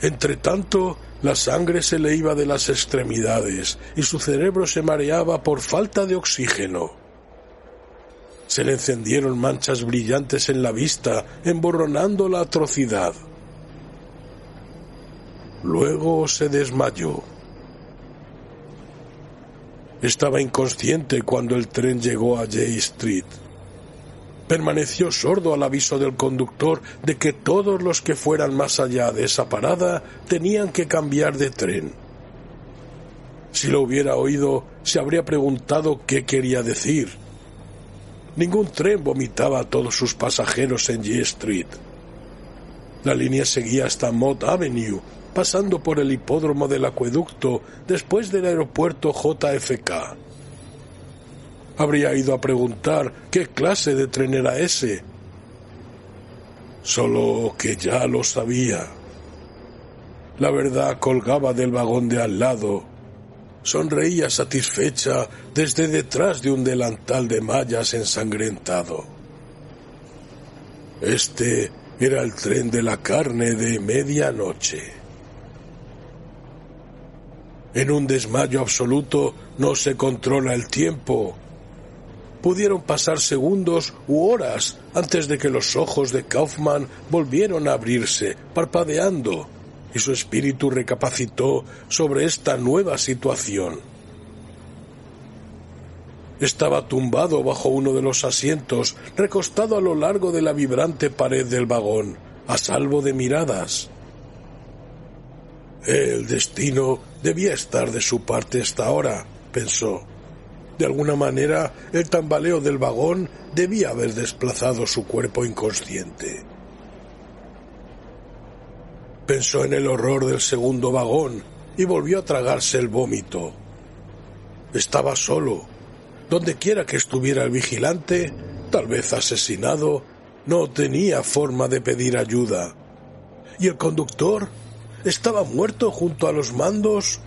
Entretanto, la sangre se le iba de las extremidades y su cerebro se mareaba por falta de oxígeno. Se le encendieron manchas brillantes en la vista, emborronando la atrocidad. Luego se desmayó. Estaba inconsciente cuando el tren llegó a J Street. Permaneció sordo al aviso del conductor de que todos los que fueran más allá de esa parada tenían que cambiar de tren. Si lo hubiera oído, se habría preguntado qué quería decir. Ningún tren vomitaba a todos sus pasajeros en J Street. La línea seguía hasta Mott Avenue, pasando por el hipódromo del acueducto después del aeropuerto JFK. Habría ido a preguntar qué clase de tren era ese. Solo que ya lo sabía. La verdad colgaba del vagón de al lado. Sonreía satisfecha desde detrás de un delantal de mallas ensangrentado. Este era el tren de la carne de medianoche. En un desmayo absoluto no se controla el tiempo. Pudieron pasar segundos u horas antes de que los ojos de Kaufman volvieron a abrirse, parpadeando, y su espíritu recapacitó sobre esta nueva situación. Estaba tumbado bajo uno de los asientos, recostado a lo largo de la vibrante pared del vagón, a salvo de miradas. El destino debía estar de su parte hasta ahora, pensó. De alguna manera, el tambaleo del vagón debía haber desplazado su cuerpo inconsciente. Pensó en el horror del segundo vagón y volvió a tragarse el vómito. Estaba solo. Donde quiera que estuviera el vigilante, tal vez asesinado, no tenía forma de pedir ayuda. ¿Y el conductor? ¿Estaba muerto junto a los mandos?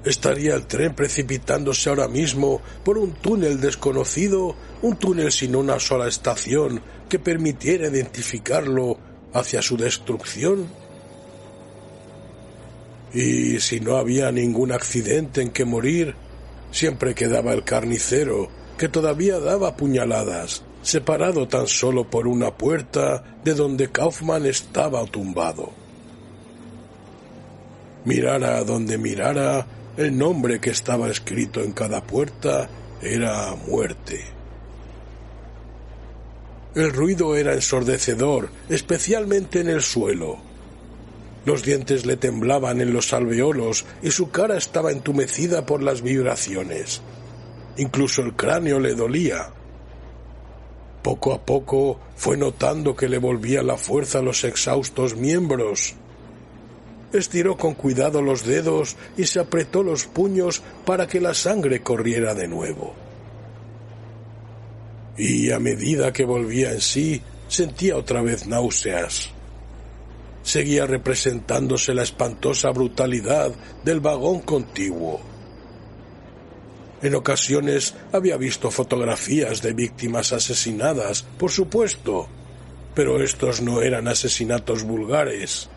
¿Estaría el tren precipitándose ahora mismo por un túnel desconocido, un túnel sin una sola estación que permitiera identificarlo hacia su destrucción? Y si no había ningún accidente en que morir, siempre quedaba el carnicero, que todavía daba puñaladas, separado tan solo por una puerta de donde Kaufman estaba tumbado. Mirara a donde mirara, el nombre que estaba escrito en cada puerta era muerte. El ruido era ensordecedor, especialmente en el suelo. Los dientes le temblaban en los alveolos y su cara estaba entumecida por las vibraciones. Incluso el cráneo le dolía. Poco a poco fue notando que le volvía la fuerza a los exhaustos miembros. Estiró con cuidado los dedos y se apretó los puños para que la sangre corriera de nuevo. Y a medida que volvía en sí, sentía otra vez náuseas. Seguía representándose la espantosa brutalidad del vagón contiguo. En ocasiones había visto fotografías de víctimas asesinadas, por supuesto, pero estos no eran asesinatos vulgares.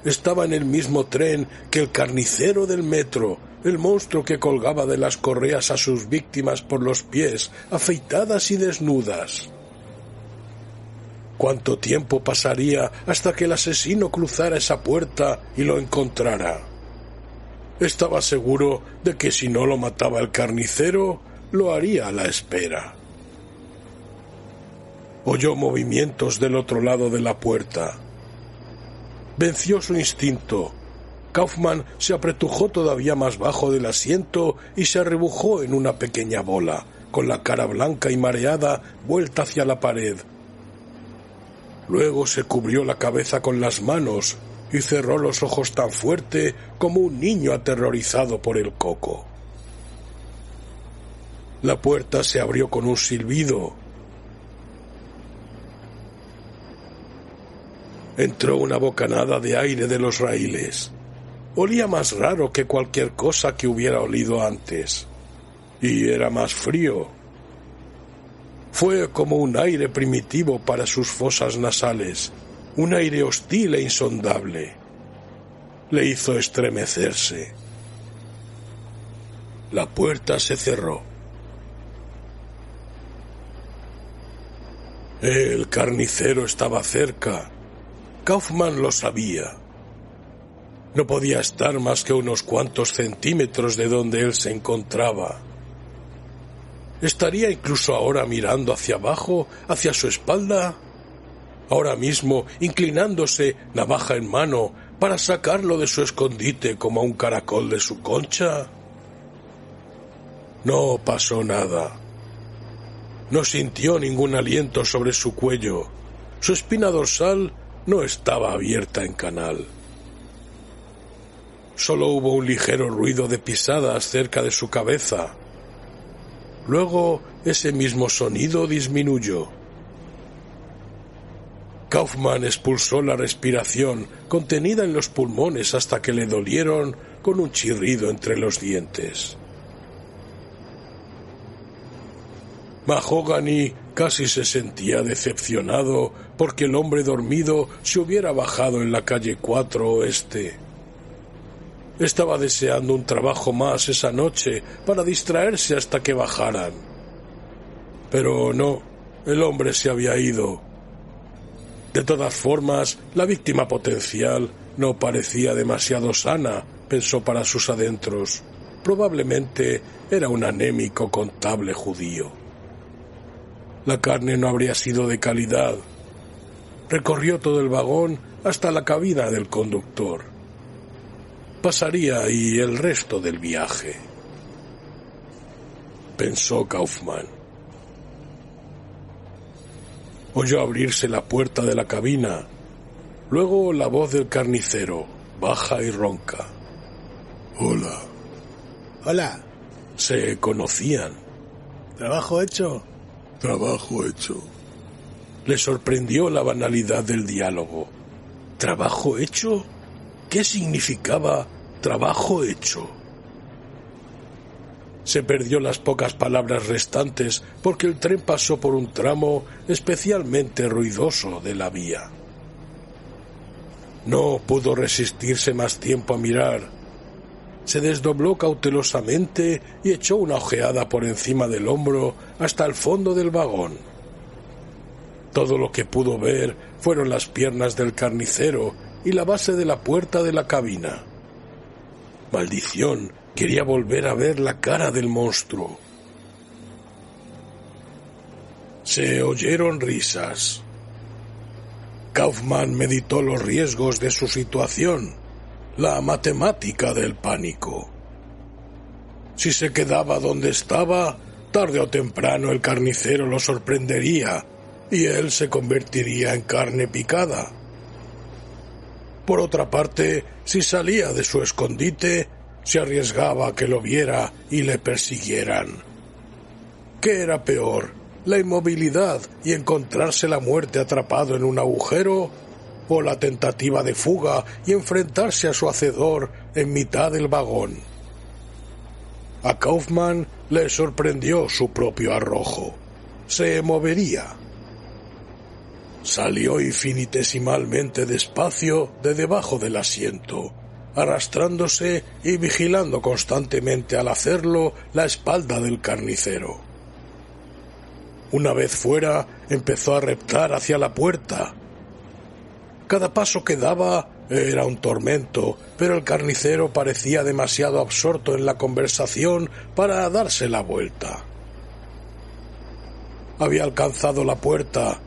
Estaba en el mismo tren que el carnicero del metro, el monstruo que colgaba de las correas a sus víctimas por los pies, afeitadas y desnudas. ¿Cuánto tiempo pasaría hasta que el asesino cruzara esa puerta y lo encontrara? Estaba seguro de que si no lo mataba el carnicero, lo haría a la espera. Oyó movimientos del otro lado de la puerta. Venció su instinto. Kaufman se apretujó todavía más bajo del asiento y se arrebujó en una pequeña bola, con la cara blanca y mareada vuelta hacia la pared. Luego se cubrió la cabeza con las manos y cerró los ojos tan fuerte como un niño aterrorizado por el coco. La puerta se abrió con un silbido. Entró una bocanada de aire de los raíles. Olía más raro que cualquier cosa que hubiera olido antes. Y era más frío. Fue como un aire primitivo para sus fosas nasales, un aire hostil e insondable. Le hizo estremecerse. La puerta se cerró. El carnicero estaba cerca. Kaufman lo sabía. No podía estar más que unos cuantos centímetros de donde él se encontraba. ¿Estaría incluso ahora mirando hacia abajo, hacia su espalda? Ahora mismo, inclinándose, navaja en mano, para sacarlo de su escondite como a un caracol de su concha. No pasó nada. No sintió ningún aliento sobre su cuello. Su espina dorsal no estaba abierta en canal. Solo hubo un ligero ruido de pisadas cerca de su cabeza. Luego ese mismo sonido disminuyó. Kaufman expulsó la respiración contenida en los pulmones hasta que le dolieron con un chirrido entre los dientes. Mahogany casi se sentía decepcionado porque el hombre dormido se hubiera bajado en la calle 4 Oeste. Estaba deseando un trabajo más esa noche para distraerse hasta que bajaran. Pero no, el hombre se había ido. De todas formas, la víctima potencial no parecía demasiado sana, pensó para sus adentros. Probablemente era un anémico contable judío. La carne no habría sido de calidad. Recorrió todo el vagón hasta la cabina del conductor. Pasaría ahí el resto del viaje, pensó Kaufman. Oyó abrirse la puerta de la cabina, luego la voz del carnicero, baja y ronca. «Hola». «Hola». Se conocían. «¿Trabajo hecho?» «Trabajo hecho». Le sorprendió la banalidad del diálogo. ¿Trabajo hecho? ¿Qué significaba trabajo hecho? Se perdió las pocas palabras restantes porque el tren pasó por un tramo especialmente ruidoso de la vía. No pudo resistirse más tiempo a mirar. Se desdobló cautelosamente y echó una ojeada por encima del hombro hasta el fondo del vagón. Todo lo que pudo ver fueron las piernas del carnicero y la base de la puerta de la cabina. Maldición, quería volver a ver la cara del monstruo. Se oyeron risas. Kaufman meditó los riesgos de su situación, la matemática del pánico. Si se quedaba donde estaba, tarde o temprano el carnicero lo sorprendería y él se convertiría en carne picada. Por otra parte, si salía de su escondite, se arriesgaba a que lo viera y le persiguieran. ¿Qué era peor, la inmovilidad y encontrarse la muerte atrapado en un agujero, o la tentativa de fuga y enfrentarse a su hacedor en mitad del vagón? A Kaufman le sorprendió su propio arrojo. Se movería. Salió infinitesimalmente despacio de debajo del asiento, arrastrándose y vigilando constantemente al hacerlo la espalda del carnicero. Una vez fuera, empezó a reptar hacia la puerta. Cada paso que daba era un tormento, pero el carnicero parecía demasiado absorto en la conversación para darse la vuelta. Había alcanzado la puerta.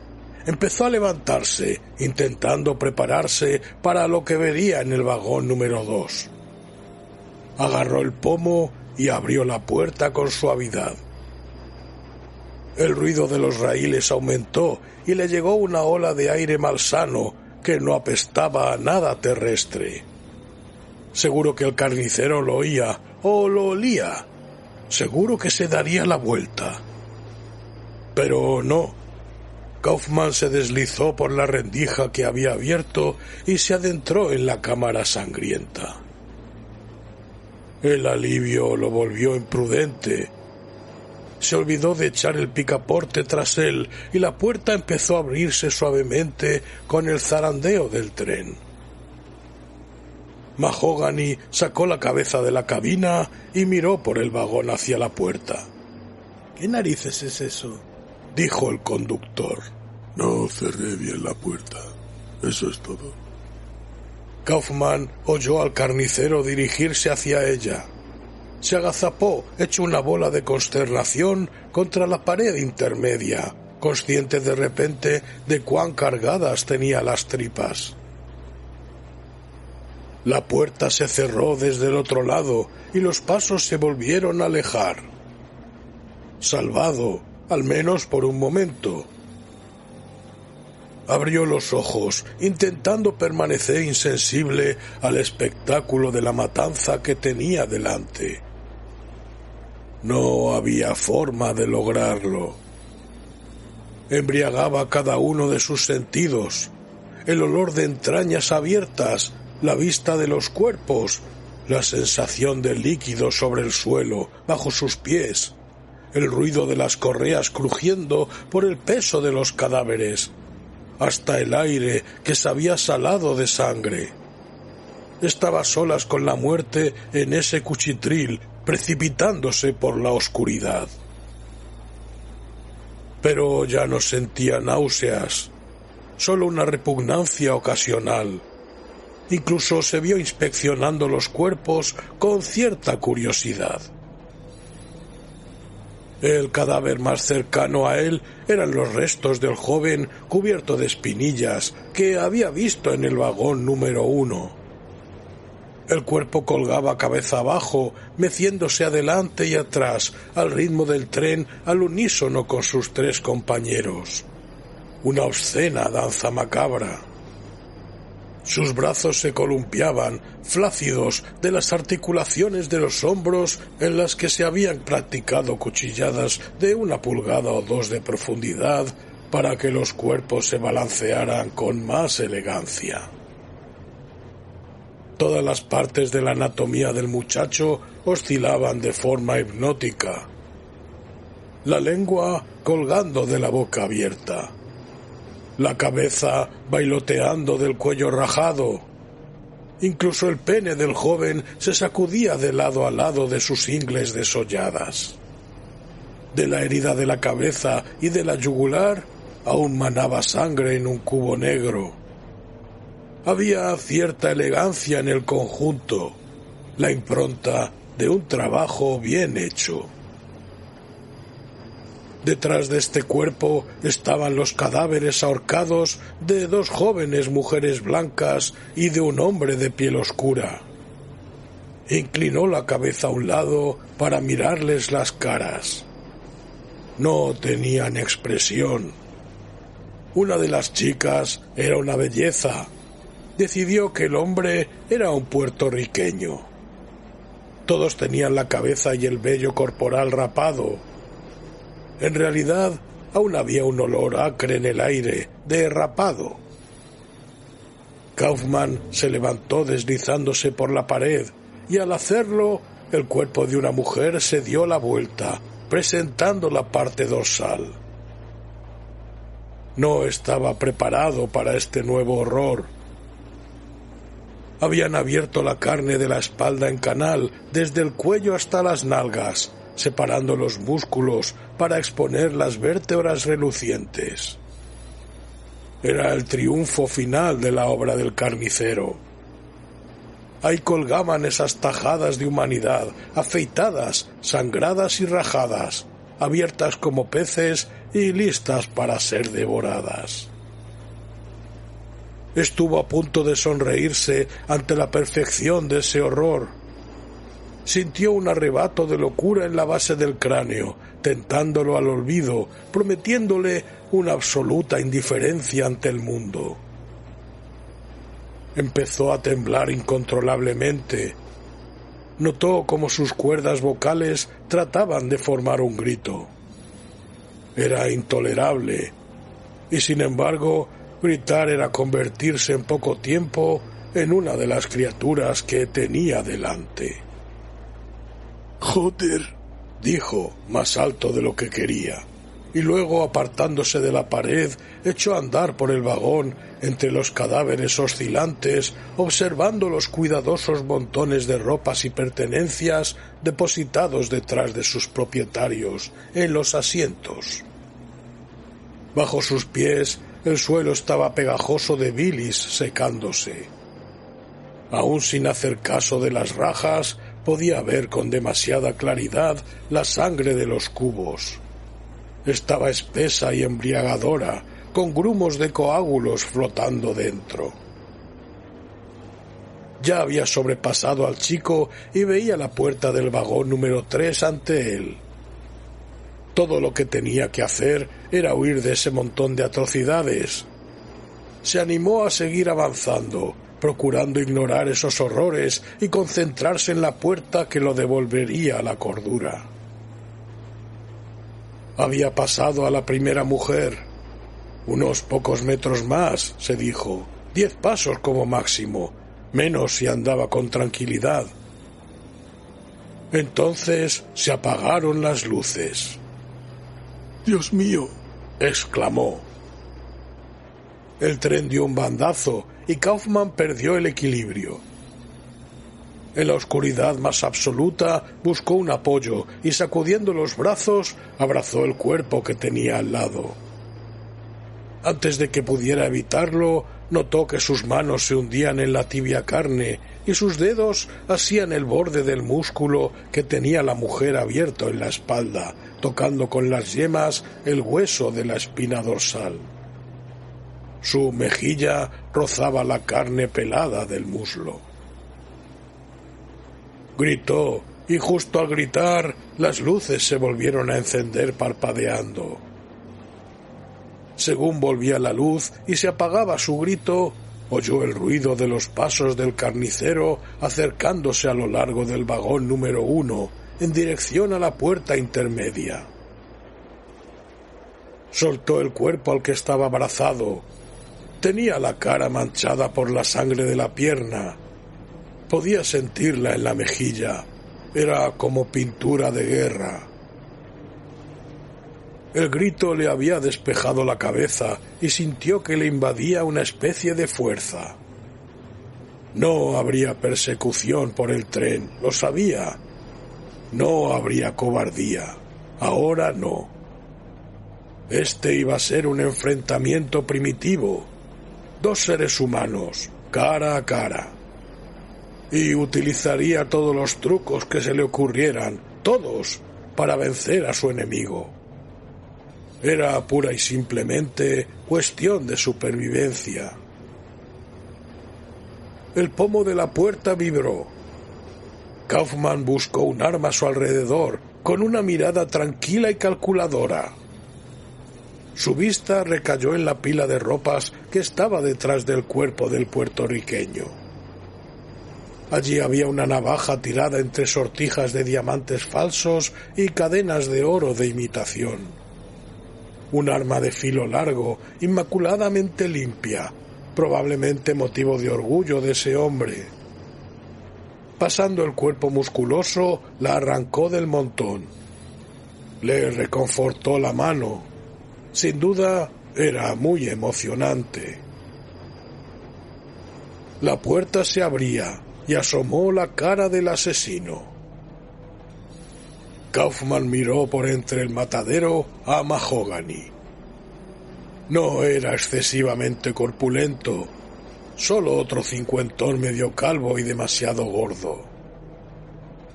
Empezó a levantarse, intentando prepararse para lo que vería en el vagón número 2. Agarró el pomo y abrió la puerta con suavidad. El ruido de los raíles aumentó y le llegó una ola de aire malsano que no apestaba a nada terrestre. Seguro que el carnicero lo oía o lo olía. Seguro que se daría la vuelta. Pero no. Kaufman se deslizó por la rendija que había abierto y se adentró en la cámara sangrienta. El alivio lo volvió imprudente. Se olvidó de echar el picaporte tras él y la puerta empezó a abrirse suavemente con el zarandeo del tren. Mahogany sacó la cabeza de la cabina y miró por el vagón hacia la puerta. ¿Qué narices es eso?, dijo el conductor. No cerré bien la puerta. Eso es todo. Kaufman oyó al carnicero dirigirse hacia ella. Se agazapó, hecho una bola de consternación, contra la pared intermedia, consciente de repente de cuán cargadas tenía las tripas. La puerta se cerró desde el otro lado y los pasos se volvieron a alejar. Salvado, al menos por un momento. Abrió los ojos, intentando permanecer insensible al espectáculo de la matanza que tenía delante. No había forma de lograrlo. Embriagaba cada uno de sus sentidos. El olor de entrañas abiertas, la vista de los cuerpos, la sensación de líquido sobre el suelo, bajo sus pies, el ruido de las correas crujiendo por el peso de los cadáveres, hasta el aire que sabía salado de sangre. Estaba a solas con la muerte en ese cuchitril, precipitándose por la oscuridad. Pero ya no sentía náuseas, solo una repugnancia ocasional. Incluso se vio inspeccionando los cuerpos con cierta curiosidad. El cadáver más cercano a él eran los restos del joven cubierto de espinillas que había visto en el vagón número 1. El cuerpo colgaba cabeza abajo, meciéndose adelante y atrás al ritmo del tren al unísono con sus 3 compañeros. Una obscena danza macabra. Sus brazos se columpiaban, flácidos, de las articulaciones de los hombros en las que se habían practicado cuchilladas de 1 pulgada o 2 de profundidad para que los cuerpos se balancearan con más elegancia. Todas las partes de la anatomía del muchacho oscilaban de forma hipnótica. La lengua colgando de la boca abierta. La cabeza bailoteando del cuello rajado. Incluso el pene del joven se sacudía de lado a lado de sus ingles desolladas. De la herida de la cabeza y de la yugular aún manaba sangre en un cubo negro. Había cierta elegancia en el conjunto, la impronta de un trabajo bien hecho. Detrás de este cuerpo estaban los cadáveres ahorcados de 2 jóvenes mujeres blancas y de un hombre de piel oscura. Inclinó la cabeza a un lado para mirarles las caras. No tenían expresión. Una de las chicas era una belleza. Decidió que el hombre era un puertorriqueño. Todos tenían la cabeza y el vello corporal rapado. En realidad, aún había un olor acre en el aire, de rapado. Kaufman se levantó deslizándose por la pared, y al hacerlo, el cuerpo de una mujer se dio la vuelta, presentando la parte dorsal. No estaba preparado para este nuevo horror. Habían abierto la carne de la espalda en canal, desde el cuello hasta las nalgas, separando los músculos para exponer las vértebras relucientes. Era el triunfo final de la obra del carnicero. Ahí colgaban esas tajadas de humanidad, afeitadas, sangradas y rajadas, abiertas como peces y listas para ser devoradas. Estuvo a punto de sonreírse ante la perfección de ese horror. Sintió un arrebato de locura en la base del cráneo, tentándolo al olvido, prometiéndole una absoluta indiferencia ante el mundo. Empezó a temblar incontrolablemente. Notó cómo sus cuerdas vocales trataban de formar un grito. Era intolerable, y sin embargo, gritar era convertirse en poco tiempo en una de las criaturas que tenía delante. «Joder», dijo, más alto de lo que quería, y luego, apartándose de la pared, echó a andar por el vagón entre los cadáveres oscilantes, observando los cuidadosos montones de ropas y pertenencias depositados detrás de sus propietarios en los asientos. Bajo sus pies, el suelo estaba pegajoso de bilis secándose. Aún sin hacer caso de las rajas, podía ver con demasiada claridad la sangre de los cubos. Estaba espesa y embriagadora, con grumos de coágulos flotando dentro. Ya había sobrepasado al chico y veía la puerta del vagón número 3 ante él. Todo lo que tenía que hacer era huir de ese montón de atrocidades. Se animó a seguir avanzando, procurando ignorar esos horrores y concentrarse en la puerta que lo devolvería a la cordura. Había pasado a la primera mujer. Unos pocos metros más, se dijo, 10 pasos como máximo, menos si andaba con tranquilidad. Entonces se apagaron las luces. «¡Dios mío!», exclamó. El tren dio un bandazo y Kaufman perdió el equilibrio. En la oscuridad más absoluta buscó un apoyo y, sacudiendo los brazos, abrazó el cuerpo que tenía al lado. Antes de que pudiera evitarlo, notó que sus manos se hundían en la tibia carne y sus dedos asían el borde del músculo que tenía la mujer abierto en la espalda, tocando con las yemas el hueso de la espina dorsal. Su mejilla rozaba la carne pelada del muslo. Gritó, y justo al gritar, las luces se volvieron a encender parpadeando. Según volvía la luz y se apagaba su grito, oyó el ruido de los pasos del carnicero acercándose a lo largo del vagón número 1, en dirección a la puerta intermedia. Soltó el cuerpo al que estaba abrazado. Tenía la cara manchada por la sangre de la pierna. Podía sentirla en la mejilla. Era como pintura de guerra. El grito le había despejado la cabeza y sintió que le invadía una especie de fuerza. No habría persecución por el tren, lo sabía. No habría cobardía. Ahora no. Este iba a ser un enfrentamiento primitivo. 2 seres humanos, cara a cara. Y utilizaría todos los trucos que se le ocurrieran, todos, para vencer a su enemigo. Era pura y simplemente cuestión de supervivencia. El pomo de la puerta vibró. Kaufman buscó un arma a su alrededor, con una mirada tranquila y calculadora. Su vista recayó en la pila de ropas que estaba detrás del cuerpo del puertorriqueño. Allí había una navaja tirada entre sortijas de diamantes falsos y cadenas de oro de imitación. Un arma de filo largo, inmaculadamente limpia, probablemente motivo de orgullo de ese hombre. Pasando el cuerpo musculoso, la arrancó del montón. Le reconfortó la mano. Sin duda, era muy emocionante. La puerta se abría y asomó la cara del asesino. Kaufman miró por entre el matadero a Mahogany. No era excesivamente corpulento, solo otro cincuentón medio calvo y demasiado gordo.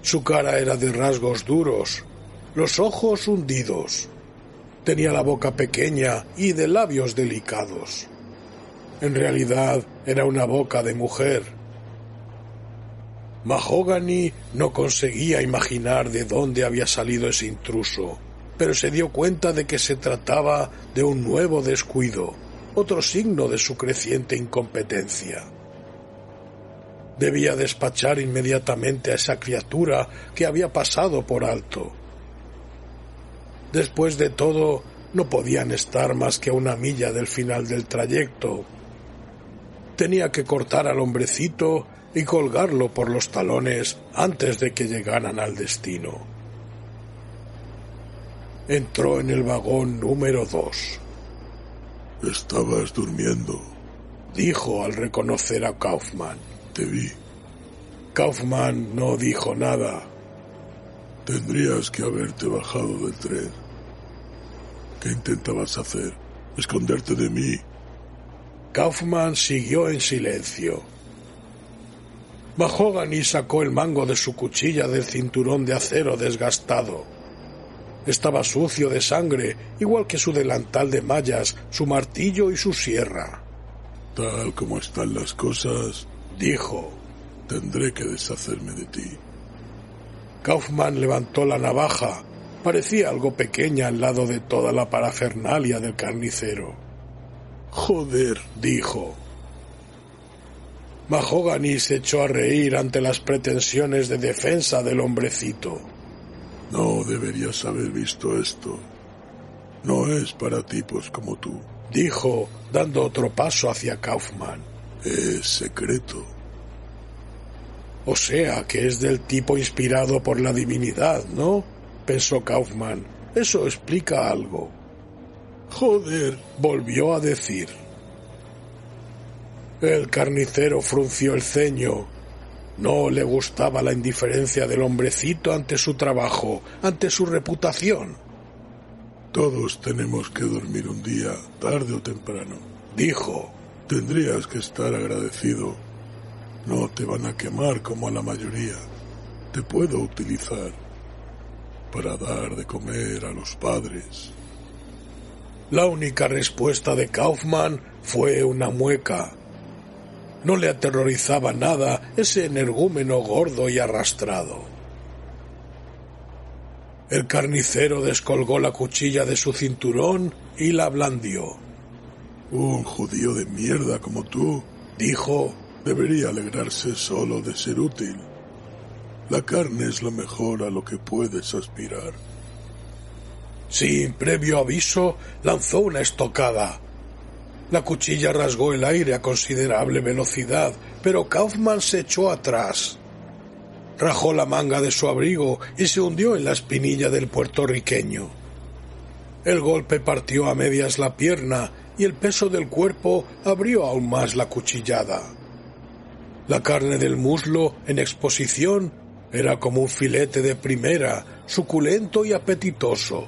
Su cara era de rasgos duros, los ojos hundidos. Tenía la boca pequeña y de labios delicados. En realidad era una boca de mujer. Mahogany no conseguía imaginar de dónde había salido ese intruso, pero se dio cuenta de que se trataba de un nuevo descuido, otro signo de su creciente incompetencia. Debía despachar inmediatamente a esa criatura que había pasado por alto. Después de todo, no podían estar más que a una milla del final del trayecto. Tenía que cortar al hombrecito y colgarlo por los talones antes de que llegaran al destino. Entró en el vagón número 2. «Estabas durmiendo», dijo al reconocer a Kaufman. «Te vi». Kaufman no dijo nada. «Tendrías que haberte bajado del tren. ¿Qué intentabas hacer? ¿Esconderte de mí?» Kaufman siguió en silencio. Mahogany sacó el mango de su cuchilla del cinturón de acero desgastado. Estaba sucio de sangre, igual que su delantal de mallas, su martillo y su sierra. «Tal como están las cosas», dijo, «tendré que deshacerme de ti». Kaufman levantó la navaja. Parecía algo pequeña al lado de toda la parafernalia del carnicero. «Joder», dijo. Mahogany se echó a reír ante las pretensiones de defensa del hombrecito. «No deberías haber visto esto. No es para tipos como tú», dijo, dando otro paso hacia Kaufman. «Es secreto». O sea, que es del tipo inspirado por la divinidad, ¿no?, pensó Kaufman. Eso explica algo. «Joder», volvió a decir. El carnicero frunció el ceño. No le gustaba la indiferencia del hombrecito ante su trabajo, ante su reputación. «Todos tenemos que dormir un día, tarde o temprano», dijo. «Tendrías que estar agradecido. No te van a quemar como a la mayoría. Te puedo utilizar para dar de comer a los padres». La única respuesta de Kaufman fue una mueca. No le aterrorizaba nada ese energúmeno gordo y arrastrado. El carnicero descolgó la cuchilla de su cinturón y la blandió. «Un judío de mierda como tú», dijo, «debería alegrarse solo de ser útil. La carne es lo mejor a lo que puedes aspirar». Sin previo aviso, lanzó una estocada. La cuchilla rasgó el aire a considerable velocidad, pero Kaufman se echó atrás. Rajó la manga de su abrigo y se hundió en la espinilla del puertorriqueño. El golpe partió a medias la pierna y el peso del cuerpo abrió aún más la cuchillada. La carne del muslo, en exposición, era como un filete de primera, suculento y apetitoso.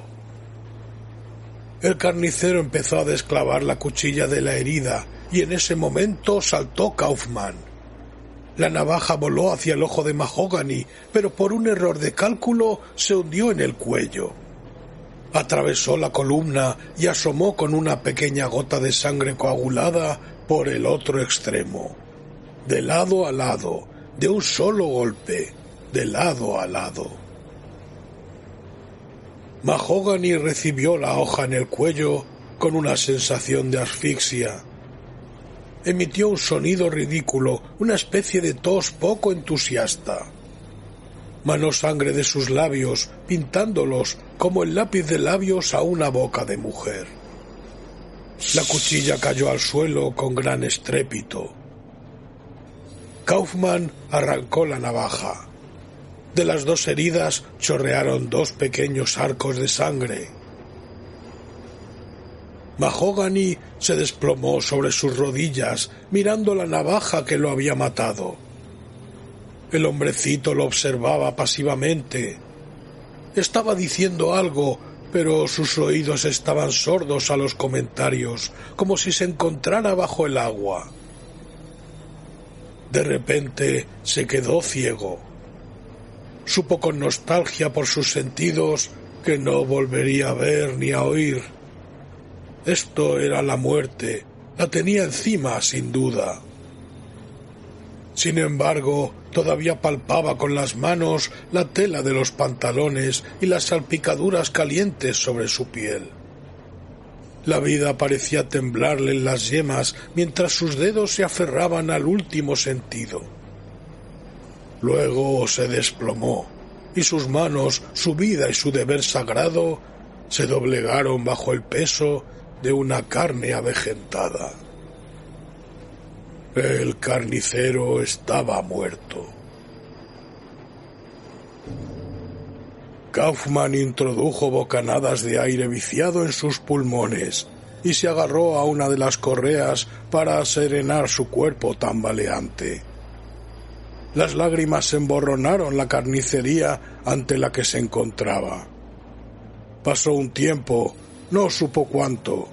El carnicero empezó a desclavar la cuchilla de la herida y en ese momento saltó Kaufman. La navaja voló hacia el ojo de Mahogany, pero por un error de cálculo se hundió en el cuello. Atravesó la columna y asomó con una pequeña gota de sangre coagulada por el otro extremo. De lado a lado, de un solo golpe, de lado a lado. Mahogany recibió la hoja en el cuello con una sensación de asfixia. Emitió un sonido ridículo, una especie de tos poco entusiasta. Manó sangre de sus labios, pintándolos como el lápiz de labios a una boca de mujer. La cuchilla cayó al suelo con gran estrépito. Kaufman arrancó la navaja. De las dos heridas chorrearon dos pequeños arcos de sangre. Mahogany se desplomó sobre sus rodillas, mirando la navaja que lo había matado. El hombrecito lo observaba pasivamente. Estaba diciendo algo, pero sus oídos estaban sordos a los comentarios, como si se encontrara bajo el agua. De repente se quedó ciego. Supo con nostalgia por sus sentidos que no volvería a ver ni a oír. Esto era la muerte, la tenía encima sin duda. Sin embargo, todavía palpaba con las manos la tela de los pantalones y las salpicaduras calientes sobre su piel. La vida parecía temblarle en las yemas mientras sus dedos se aferraban al último sentido. Luego se desplomó, y sus manos, su vida y su deber sagrado, se doblegaron bajo el peso de una carne avejentada. El carnicero estaba muerto. Kaufman introdujo bocanadas de aire viciado en sus pulmones y se agarró a una de las correas para serenar su cuerpo tambaleante. Las lágrimas emborronaron la carnicería ante la que se encontraba. Pasó un tiempo, no supo cuánto.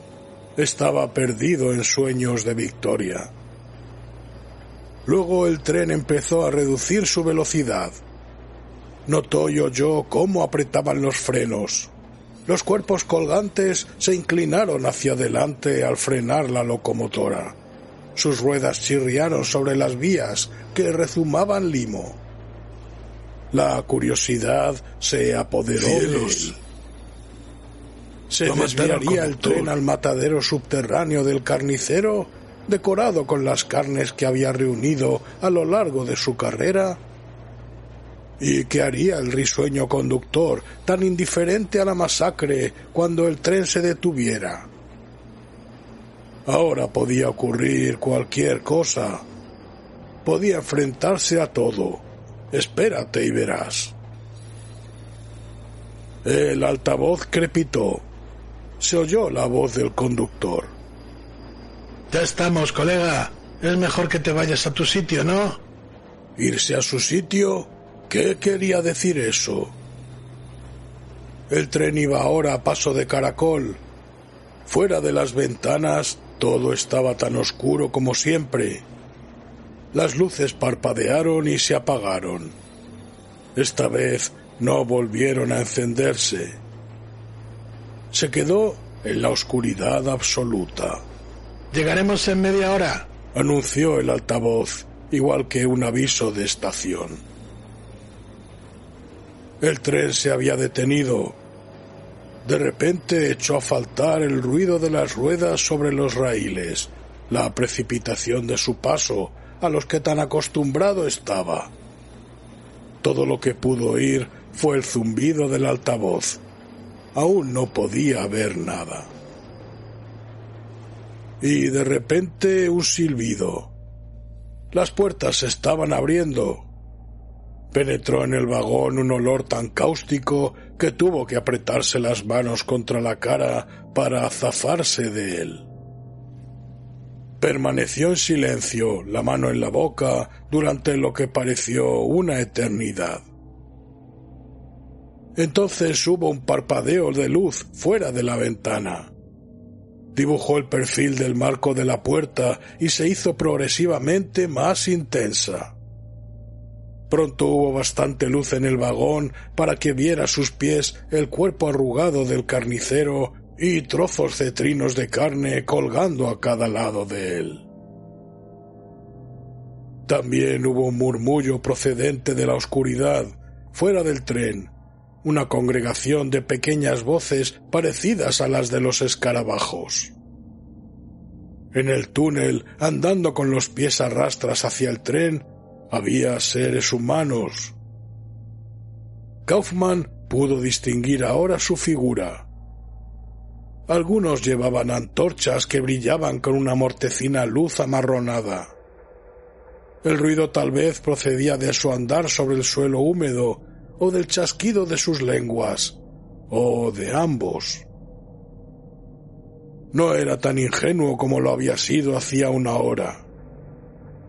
Estaba perdido en sueños de victoria. Luego el tren empezó a reducir su velocidad. Notó y oyó cómo apretaban los frenos. Los cuerpos colgantes se inclinaron hacia adelante al frenar la locomotora. Sus ruedas chirriaron sobre las vías que rezumaban limo. La curiosidad se apoderó de él. ¿Se desviaría el tren al matadero subterráneo del carnicero, decorado con las carnes que había reunido a lo largo de su carrera? ¿Y qué haría el risueño conductor, tan indiferente a la masacre, cuando el tren se detuviera? Ahora podía ocurrir cualquier cosa. Podía enfrentarse a todo. Espérate y verás. El altavoz crepitó. Se oyó la voz del conductor. Ya estamos, colega. Es mejor que te vayas a tu sitio, ¿no? ¿Irse a su sitio? ¿Qué quería decir eso? El tren iba ahora a paso de caracol. Fuera de las ventanas todo estaba tan oscuro como siempre. Las luces parpadearon y se apagaron. Esta vez no volvieron a encenderse. Se quedó en la oscuridad absoluta. «Llegaremos en media hora», anunció el altavoz, igual que un aviso de estación. El tren se había detenido. De repente echó a faltar el ruido de las ruedas sobre los raíles, la precipitación de su paso, a los que tan acostumbrado estaba. Todo lo que pudo oír fue el zumbido del altavoz. Aún no podía ver nada. Y de repente un silbido. Las puertas se estaban abriendo. Penetró en el vagón un olor tan cáustico que tuvo que apretarse las manos contra la cara para zafarse de él. Permaneció en silencio, la mano en la boca, durante lo que pareció una eternidad. Entonces hubo un parpadeo de luz fuera de la ventana. Dibujó el perfil del marco de la puerta y se hizo progresivamente más intensa. Pronto hubo bastante luz en el vagón para que viera a sus pies el cuerpo arrugado del carnicero y trozos cetrinos de carne colgando a cada lado de él. También hubo un murmullo procedente de la oscuridad, fuera del tren, una congregación de pequeñas voces parecidas a las de los escarabajos. En el túnel, andando con los pies a rastras hacia el tren, había seres humanos. Kaufmann pudo distinguir ahora su figura. Algunos llevaban antorchas que brillaban con una mortecina luz amarronada. El ruido tal vez procedía de su andar sobre el suelo húmedo, o del chasquido de sus lenguas, o de ambos. No era tan ingenuo como lo había sido hacía una hora.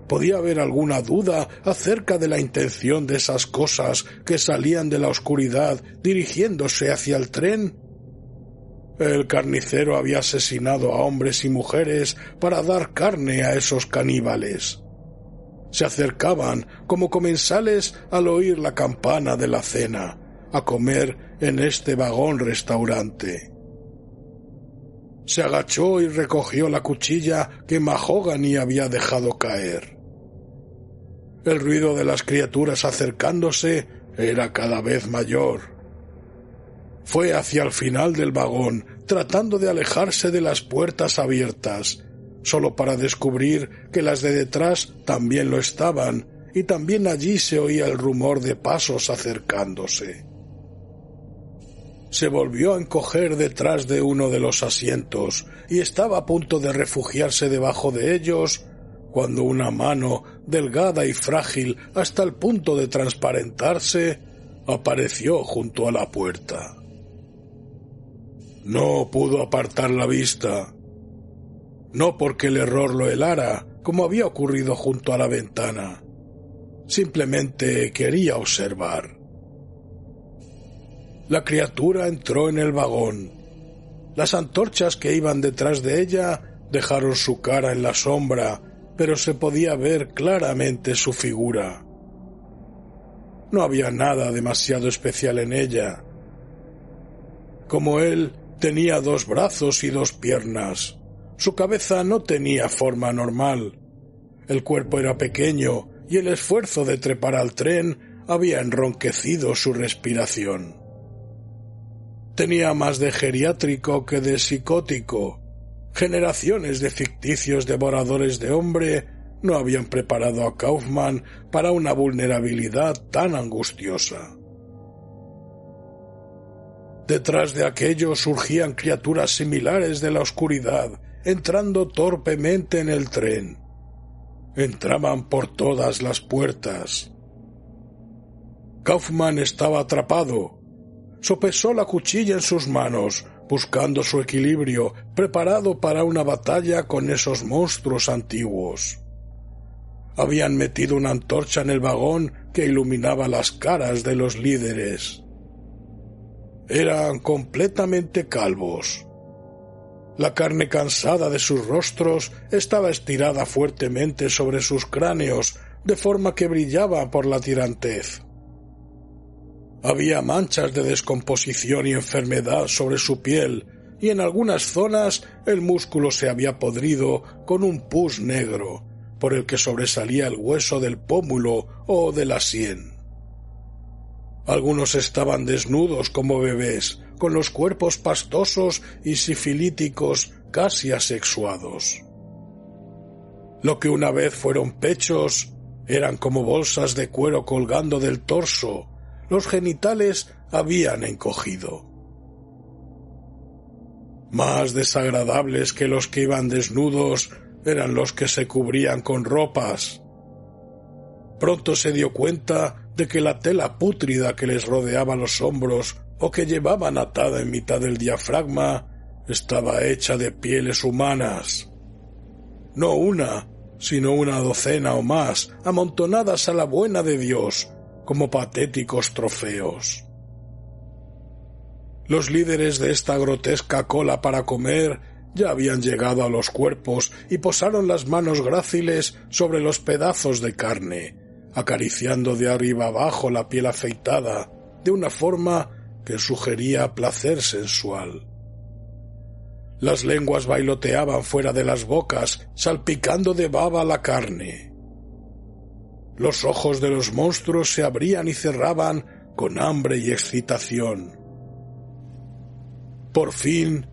¿Podía haber alguna duda acerca de la intención de esas cosas que salían de la oscuridad dirigiéndose hacia el tren? El carnicero había asesinado a hombres y mujeres para dar carne a esos caníbales. Se acercaban como comensales al oír la campana de la cena, a comer en este vagón restaurante. Se agachó y recogió la cuchilla que Mahogany había dejado caer. El ruido de las criaturas acercándose era cada vez mayor. Fue hacia el final del vagón, tratando de alejarse de las puertas abiertas, solo para descubrir que las de detrás también lo estaban, y también allí se oía el rumor de pasos acercándose. Se volvió a encoger detrás de uno de los asientos y estaba a punto de refugiarse debajo de ellos cuando una mano, delgada y frágil hasta el punto de transparentarse, apareció junto a la puerta. No pudo apartar la vista. No porque el error lo helara, como había ocurrido junto a la ventana. Simplemente quería observar. La criatura entró en el vagón. Las antorchas que iban detrás de ella dejaron su cara en la sombra, pero se podía ver claramente su figura. No había nada demasiado especial en ella. Como él, tenía 2 brazos y 2 piernas. Su cabeza no tenía forma normal. El cuerpo era pequeño y el esfuerzo de trepar al tren había enronquecido su respiración. Tenía más de geriátrico que de psicótico. Generaciones de ficticios devoradores de hombre no habían preparado a Kaufmann para una vulnerabilidad tan angustiosa. Detrás de aquello surgían criaturas similares de la oscuridad, entrando torpemente en el tren. Entraban por todas las puertas. Kaufmann estaba atrapado. Sopesó la cuchilla en sus manos, buscando su equilibrio, preparado para una batalla con esos monstruos antiguos. Habían metido una antorcha en el vagón que iluminaba las caras de los líderes. Eran completamente calvos. La carne cansada de sus rostros estaba estirada fuertemente sobre sus cráneos, de forma que brillaba por la tirantez. Había manchas de descomposición y enfermedad sobre su piel, y en algunas zonas el músculo se había podrido con un pus negro, por el que sobresalía el hueso del pómulo o de la sien. Algunos estaban desnudos como bebés, con los cuerpos pastosos y sifilíticos casi asexuados. Lo que una vez fueron pechos eran como bolsas de cuero colgando del torso. Los genitales habían encogido. Más desagradables que los que iban desnudos eran los que se cubrían con ropas. Pronto se dio cuenta de que la tela pútrida que les rodeaba los hombros o que llevaban atada en mitad del diafragma estaba hecha de pieles humanas. No una, sino una docena o más, amontonadas a la buena de Dios, como patéticos trofeos. Los líderes de esta grotesca cola para comer ya habían llegado a los cuerpos y posaron las manos gráciles sobre los pedazos de carne, acariciando de arriba abajo la piel afeitada de una forma que sugería placer sensual. Las lenguas bailoteaban fuera de las bocas, salpicando de baba la carne. Los ojos de los monstruos se abrían y cerraban con hambre y excitación. Por fin,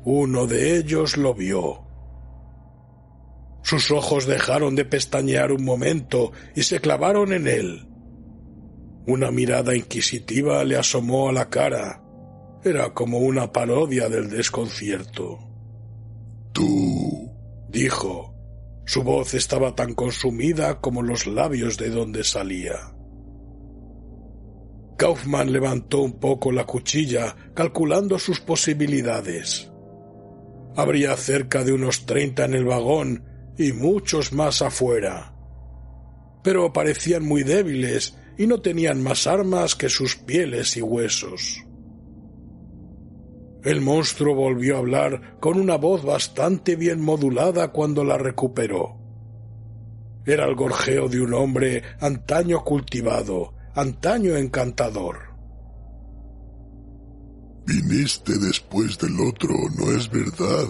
uno de ellos lo vio. Sus ojos dejaron de pestañear un momento y se clavaron en él. Una mirada inquisitiva le asomó a la cara. Era como una parodia del desconcierto. «Tú», dijo. Su voz estaba tan consumida como los labios de donde salía. Kaufman levantó un poco la cuchilla, calculando sus posibilidades. Habría cerca de unos 30 en el vagón y muchos más afuera. Pero parecían muy débiles y no tenían más armas que sus pieles y huesos. El monstruo volvió a hablar con una voz bastante bien modulada cuando la recuperó. Era el gorjeo de un hombre antaño cultivado, antaño encantador. «Viniste después del otro, ¿no es verdad?»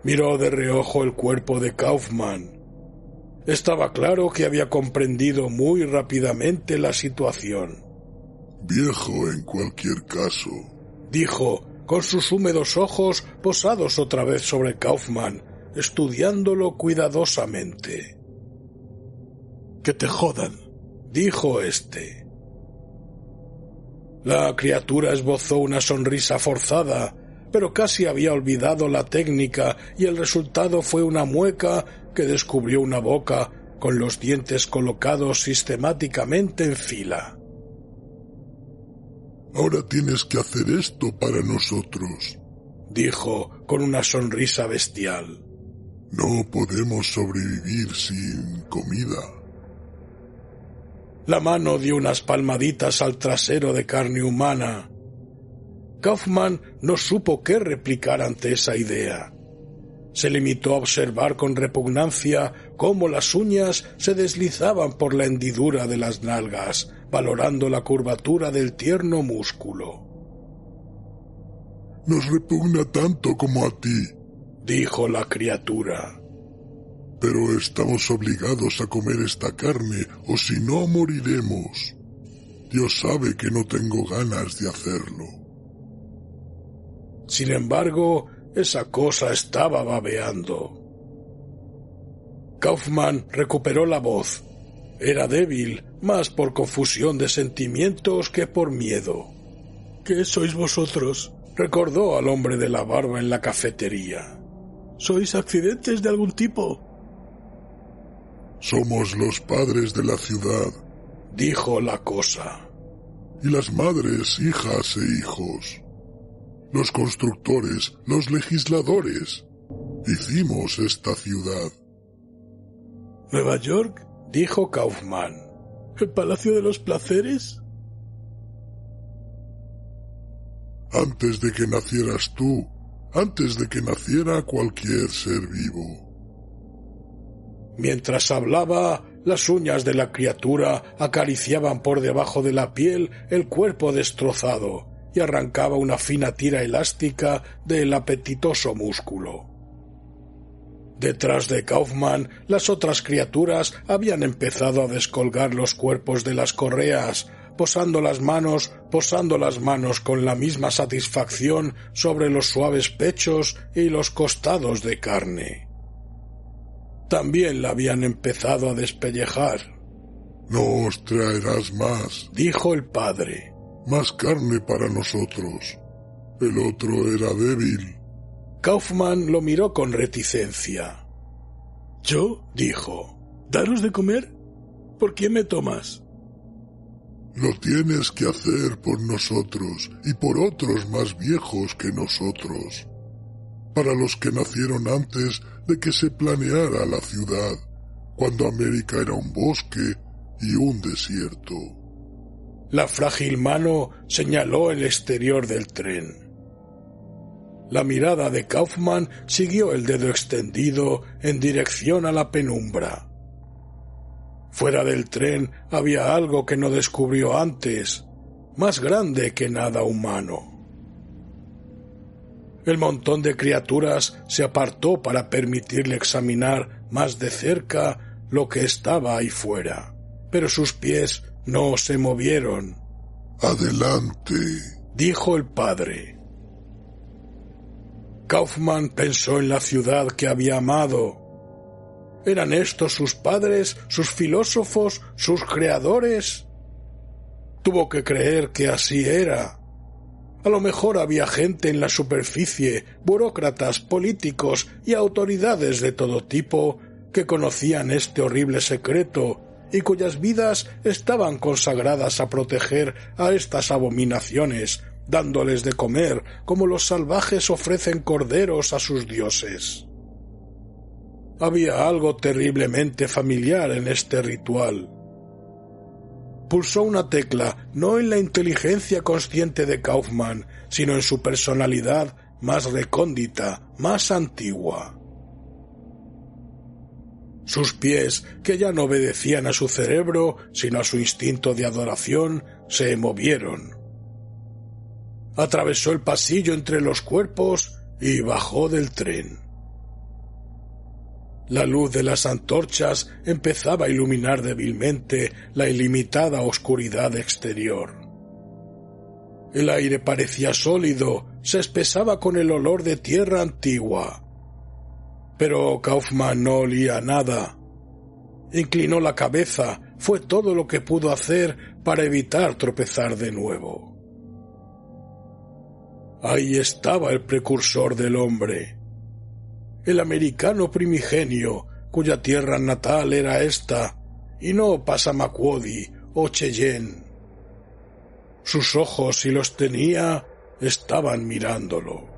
Miró de reojo el cuerpo de Kaufman. Estaba claro que había comprendido muy rápidamente la situación. «Viejo en cualquier caso», dijo, con sus húmedos ojos posados otra vez sobre Kaufman, estudiándolo cuidadosamente. «Que te jodan», dijo éste. La criatura esbozó una sonrisa forzada, pero casi había olvidado la técnica y el resultado fue una mueca que descubrió una boca con los dientes colocados sistemáticamente en fila. «Ahora tienes que hacer esto para nosotros», dijo con una sonrisa bestial. «No podemos sobrevivir sin comida». La mano dio unas palmaditas al trasero de carne humana. Kaufman no supo qué replicar ante esa idea. Se limitó a observar con repugnancia cómo las uñas se deslizaban por la hendidura de las nalgas, valorando la curvatura del tierno músculo. «Nos repugna tanto como a ti», dijo la criatura. «Pero estamos obligados a comer esta carne, o si no moriremos. Dios sabe que no tengo ganas de hacerlo». Sin embargo, esa cosa estaba babeando. Kaufman recuperó la voz. Era débil, más por confusión de sentimientos que por miedo. «¿Qué sois vosotros?», recordó al hombre de la barba en la cafetería. «¿Sois accidentes de algún tipo?» «Somos los padres de la ciudad», dijo la cosa. «Y las madres, hijas e hijos. Los constructores, los legisladores. Hicimos esta ciudad». «¿Nueva York?», dijo Kaufman. «¿El Palacio de los Placeres?». «Antes de que nacieras tú, antes de que naciera cualquier ser vivo». Mientras hablaba, las uñas de la criatura acariciaban por debajo de la piel el cuerpo destrozado y arrancaba una fina tira elástica del apetitoso músculo. Detrás de Kaufman, las otras criaturas habían empezado a descolgar los cuerpos de las correas, posando las manos con la misma satisfacción sobre los suaves pechos y los costados de carne. También la habían empezado a despellejar. «No os traerás más», dijo el padre. «Más carne para nosotros. El otro era débil». Kaufman lo miró con reticencia. «¿Yo?», dijo. «¿Daros de comer? ¿Por quién me tomas?» «Lo tienes que hacer por nosotros y por otros más viejos que nosotros. Para los que nacieron antes de que se planeara la ciudad, cuando América era un bosque y un desierto». La frágil mano señaló el exterior del tren. La mirada de Kaufman siguió el dedo extendido en dirección a la penumbra. Fuera del tren había algo que no descubrió antes, más grande que nada humano. El montón de criaturas se apartó para permitirle examinar más de cerca lo que estaba ahí fuera, pero sus pies no se movieron. «Adelante», dijo el padre. Kaufman pensó en la ciudad que había amado. ¿Eran estos sus padres, sus filósofos, sus creadores? Tuvo que creer que así era. A lo mejor había gente en la superficie, burócratas, políticos y autoridades de todo tipo que conocían este horrible secreto y cuyas vidas estaban consagradas a proteger a estas abominaciones, dándoles de comer como los salvajes ofrecen corderos a sus dioses. Había algo terriblemente familiar en este ritual. Pulsó una tecla, no en la inteligencia consciente de Kaufman, sino en su personalidad más recóndita, más antigua. Sus pies, que ya no obedecían a su cerebro, sino a su instinto de adoración, se movieron. Atravesó el pasillo entre los cuerpos y bajó del tren. La luz de las antorchas empezaba a iluminar débilmente la ilimitada oscuridad exterior. El aire parecía sólido, se espesaba con el olor de tierra antigua. Pero Kaufman no olía nada. Inclinó la cabeza, fue todo lo que pudo hacer para evitar tropezar de nuevo. Ahí estaba el precursor del hombre. El americano primigenio, cuya tierra natal era esta, y no Passamaquoddy o Cheyenne. Sus ojos, si los tenía, estaban mirándolo.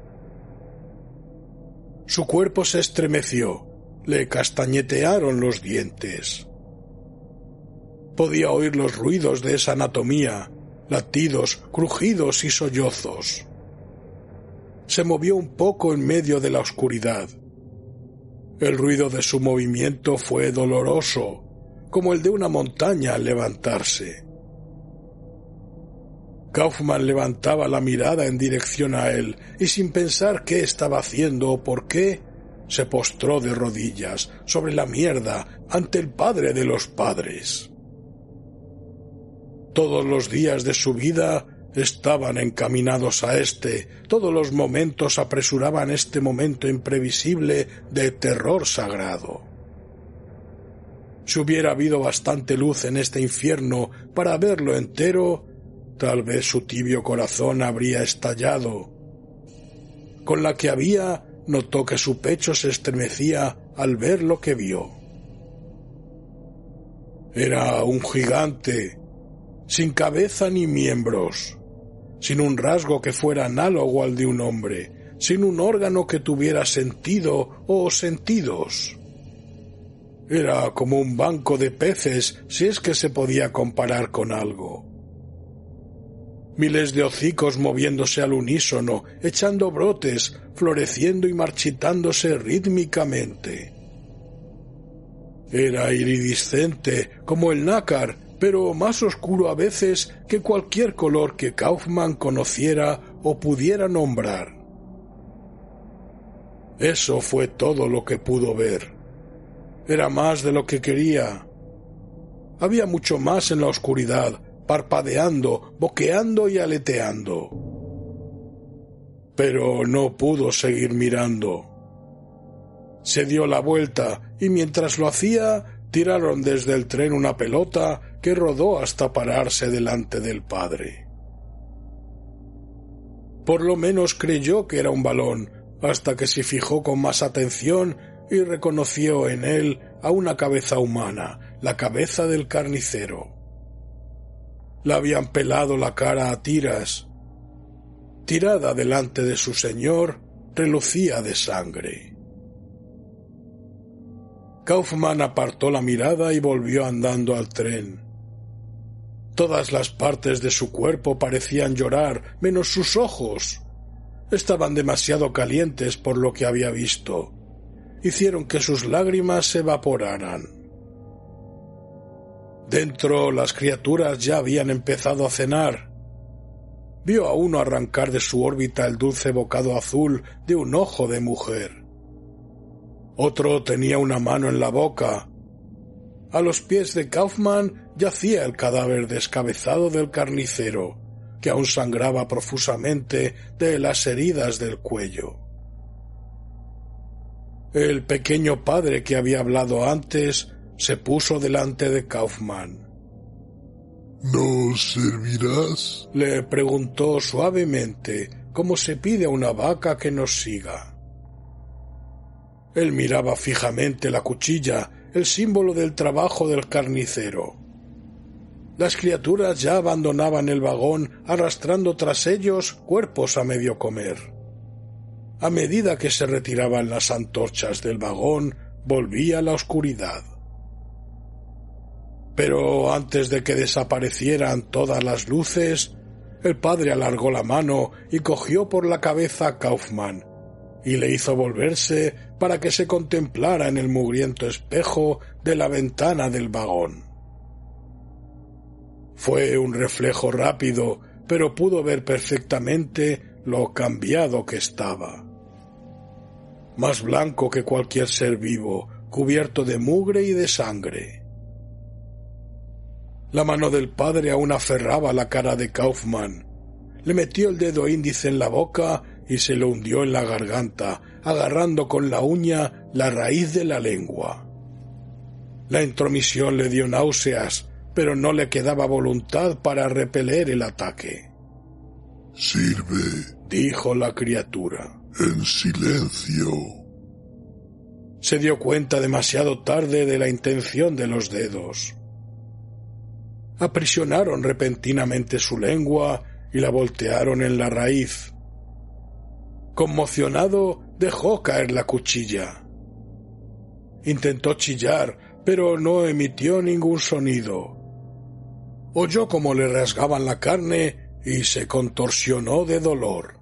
Su cuerpo se estremeció, le castañetearon los dientes. Podía oír los ruidos de esa anatomía, latidos, crujidos y sollozos. Se movió un poco en medio de la oscuridad. El ruido de su movimiento fue doloroso, como el de una montaña al levantarse. Kaufman levantaba la mirada en dirección a él y sin pensar qué estaba haciendo o por qué, se postró de rodillas sobre la mierda ante el padre de los padres. Todos los días de su vida estaban encaminados a todos los momentos apresuraban este momento imprevisible de terror sagrado. Si hubiera habido bastante luz en este infierno para verlo entero, tal vez su tibio corazón habría estallado. Con la que había, notó que su pecho se estremecía al ver lo que vio. Era un gigante, sin cabeza ni miembros, sin un rasgo que fuera análogo al de un hombre, sin un órgano que tuviera sentido o sentidos. Era como un banco de peces, si es que se podía comparar con algo. Miles de hocicos moviéndose al unísono, echando brotes, floreciendo y marchitándose rítmicamente. Era iridiscente, como el nácar, pero más oscuro a veces que cualquier color que Kaufman conociera o pudiera nombrar. Eso fue todo lo que pudo ver. Era más de lo que quería. Había mucho más en la oscuridad, parpadeando, boqueando y aleteando. Pero no pudo seguir mirando. Se dio la vuelta y mientras lo hacía, tiraron desde el tren una pelota que rodó hasta pararse delante del padre. Por lo menos creyó que era un balón, hasta que se fijó con más atención y reconoció en él a una cabeza humana, la cabeza del carnicero. Le habían pelado la cara a tiras. Tirada delante de su señor, relucía de sangre. Kaufman apartó la mirada y volvió andando al tren. Todas las partes de su cuerpo parecían llorar, menos sus ojos. Estaban demasiado calientes por lo que había visto. Hicieron que sus lágrimas se evaporaran. Dentro las criaturas ya habían empezado a cenar. Vio a uno arrancar de su órbita el dulce bocado azul de un ojo de mujer. Otro tenía una mano en la boca. A los pies de Kaufmann yacía el cadáver descabezado del carnicero, que aún sangraba profusamente de las heridas del cuello. El pequeño padre que había hablado antes se puso delante de Kaufmann. ¿Nos servirás? Le preguntó suavemente, como se pide a una vaca que nos siga. Él miraba fijamente la cuchilla, el símbolo del trabajo del carnicero. Las criaturas ya abandonaban el vagón, arrastrando tras ellos cuerpos a medio comer. A medida que se retiraban las antorchas del vagón, volvía la oscuridad. Pero antes de que desaparecieran todas las luces, el padre alargó la mano y cogió por la cabeza a Kaufmann, y le hizo volverse para que se contemplara en el mugriento espejo de la ventana del vagón. Fue un reflejo rápido, pero pudo ver perfectamente lo cambiado que estaba. Más blanco que cualquier ser vivo, cubierto de mugre y de sangre. La mano del padre aún aferraba la cara de Kaufmann. Le metió el dedo índice en la boca y se lo hundió en la garganta, agarrando con la uña la raíz de la lengua. La intromisión le dio náuseas, pero no le quedaba voluntad para repeler el ataque. «Sirve», dijo la criatura. «En silencio». Se dio cuenta demasiado tarde de la intención de los dedos. Aprisionaron repentinamente su lengua y la voltearon en la raíz. Conmocionado, dejó caer la cuchilla. Intentó chillar, pero no emitió ningún sonido. Oyó cómo le rasgaban la carne y se contorsionó de dolor.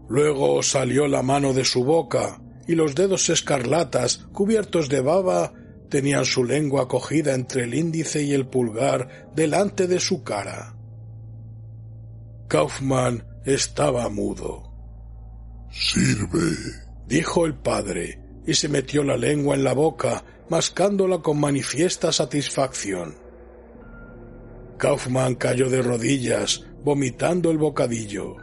Luego salió la mano de su boca y los dedos escarlatas, cubiertos de baba, tenían su lengua cogida entre el índice y el pulgar delante de su cara. Kaufmann estaba mudo. «Sirve», dijo el padre, y se metió la lengua en la boca, mascándola con manifiesta satisfacción. Kaufmann cayó de rodillas, vomitando el bocadillo.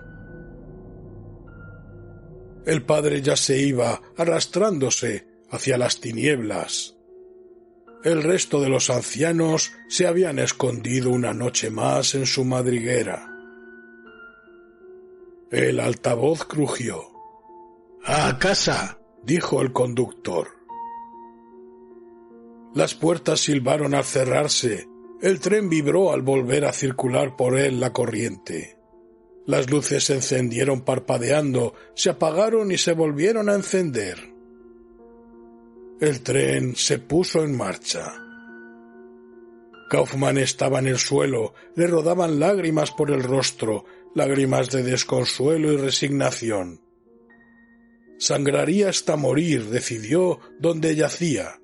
El padre ya se iba, arrastrándose hacia las tinieblas. El resto de los ancianos se habían escondido una noche más en su madriguera. El altavoz crujió. «¡A casa!», dijo el conductor. Las puertas silbaron al cerrarse. El tren vibró al volver a circular por él la corriente. Las luces se encendieron parpadeando, se apagaron y se volvieron a encender. El tren se puso en marcha. Kaufmann estaba en el suelo, le rodaban lágrimas por el rostro, lágrimas de desconsuelo y resignación. Sangraría hasta morir, decidió, donde yacía.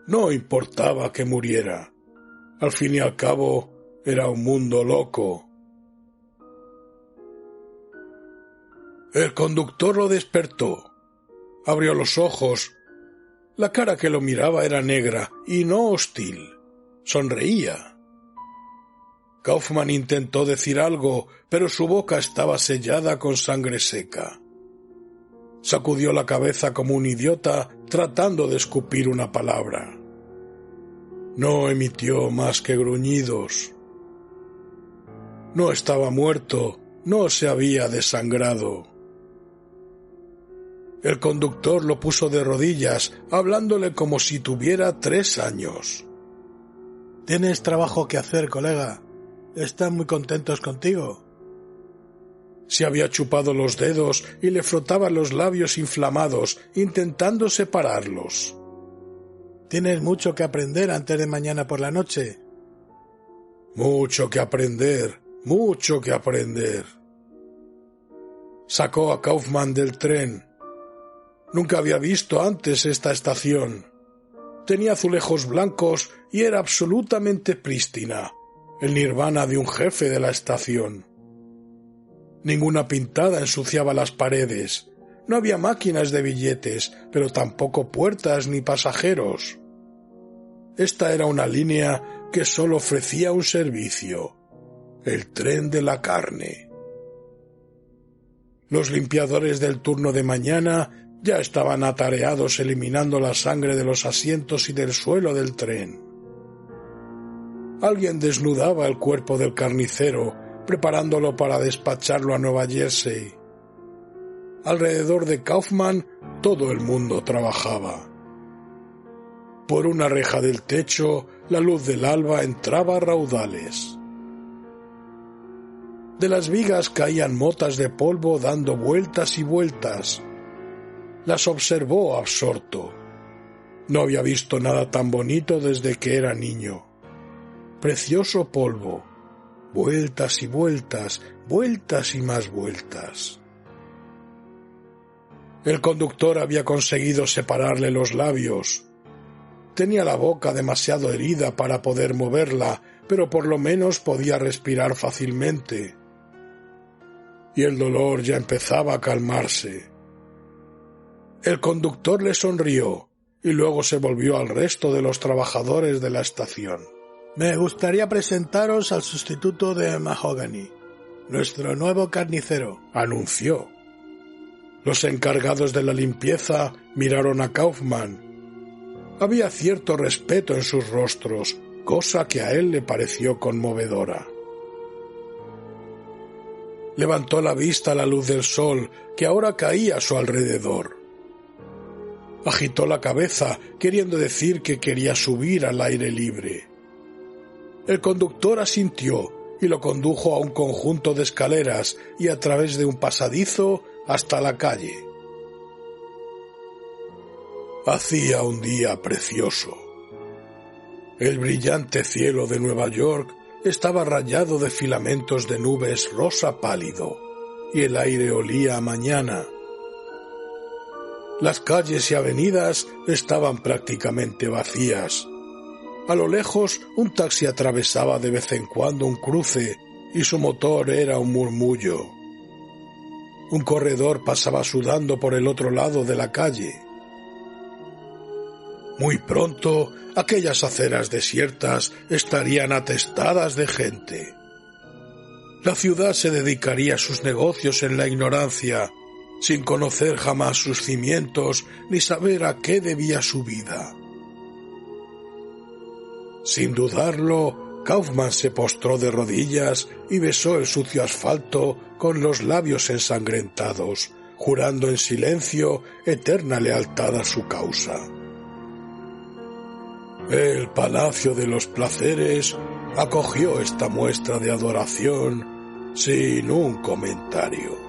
No importaba que muriera. Al fin y al cabo, era un mundo loco. El conductor lo despertó. Abrió los ojos. La cara que lo miraba era negra y no hostil. Sonreía. Kaufmann intentó decir algo, pero su boca estaba sellada con sangre seca. Sacudió la cabeza como un idiota, tratando de escupir una palabra. No emitió más que gruñidos. No estaba muerto, no se había desangrado. El conductor lo puso de rodillas, hablándole como si tuviera 3 años. «Tienes trabajo que hacer, colega. Están muy contentos contigo». Se había chupado los dedos y le frotaba los labios inflamados, intentando separarlos. «Tienes mucho que aprender antes de mañana por la noche». «Mucho que aprender, mucho que aprender». Sacó a Kaufmann del tren. Nunca había visto antes esta estación. Tenía azulejos blancos y era absolutamente prístina, el nirvana de un jefe de la estación. Ninguna pintada ensuciaba las paredes. No había máquinas de billetes, pero tampoco puertas ni pasajeros. Esta era una línea que solo ofrecía un servicio: el tren de la carne. Los limpiadores del turno de mañana ya estaban atareados eliminando la sangre de los asientos y del suelo del tren. Alguien desnudaba el cuerpo del carnicero, preparándolo para despacharlo a Nueva Jersey. Alrededor de Kaufman todo el mundo trabajaba. Por una reja del techo, la luz del alba entraba a raudales. De las vigas caían motas de polvo dando vueltas y vueltas. Las observó absorto. No había visto nada tan bonito desde que era niño. Precioso polvo. Vueltas y vueltas, vueltas y más vueltas. El conductor había conseguido separarle los labios. Tenía la boca demasiado herida para poder moverla, pero por lo menos podía respirar fácilmente. Y el dolor ya empezaba a calmarse. El conductor le sonrió y luego se volvió al resto de los trabajadores de la estación. Me gustaría presentaros al sustituto de Mahogany, nuestro nuevo carnicero, anunció. Los encargados de la limpieza miraron a Kaufman. Había cierto respeto en sus rostros, cosa que a él le pareció conmovedora. Levantó la vista a la luz del sol, que ahora caía a su alrededor. Agitó la cabeza, queriendo decir que quería subir al aire libre. El conductor asintió y lo condujo a un conjunto de escaleras y a través de un pasadizo hasta la calle. Hacía un día precioso. El brillante cielo de Nueva York estaba rayado de filamentos de nubes rosa pálido y el aire olía a mañana. Las calles y avenidas estaban prácticamente vacías. A lo lejos, un taxi atravesaba de vez en cuando un cruce y su motor era un murmullo. Un corredor pasaba sudando por el otro lado de la calle. Muy pronto, aquellas aceras desiertas estarían atestadas de gente. La ciudad se dedicaría a sus negocios en la ignorancia, sin conocer jamás sus cimientos ni saber a qué debía su vida. Sin dudarlo, Kaufman se postró de rodillas y besó el sucio asfalto con los labios ensangrentados, jurando en silencio eterna lealtad a su causa. El Palacio de los Placeres acogió esta muestra de adoración sin un comentario.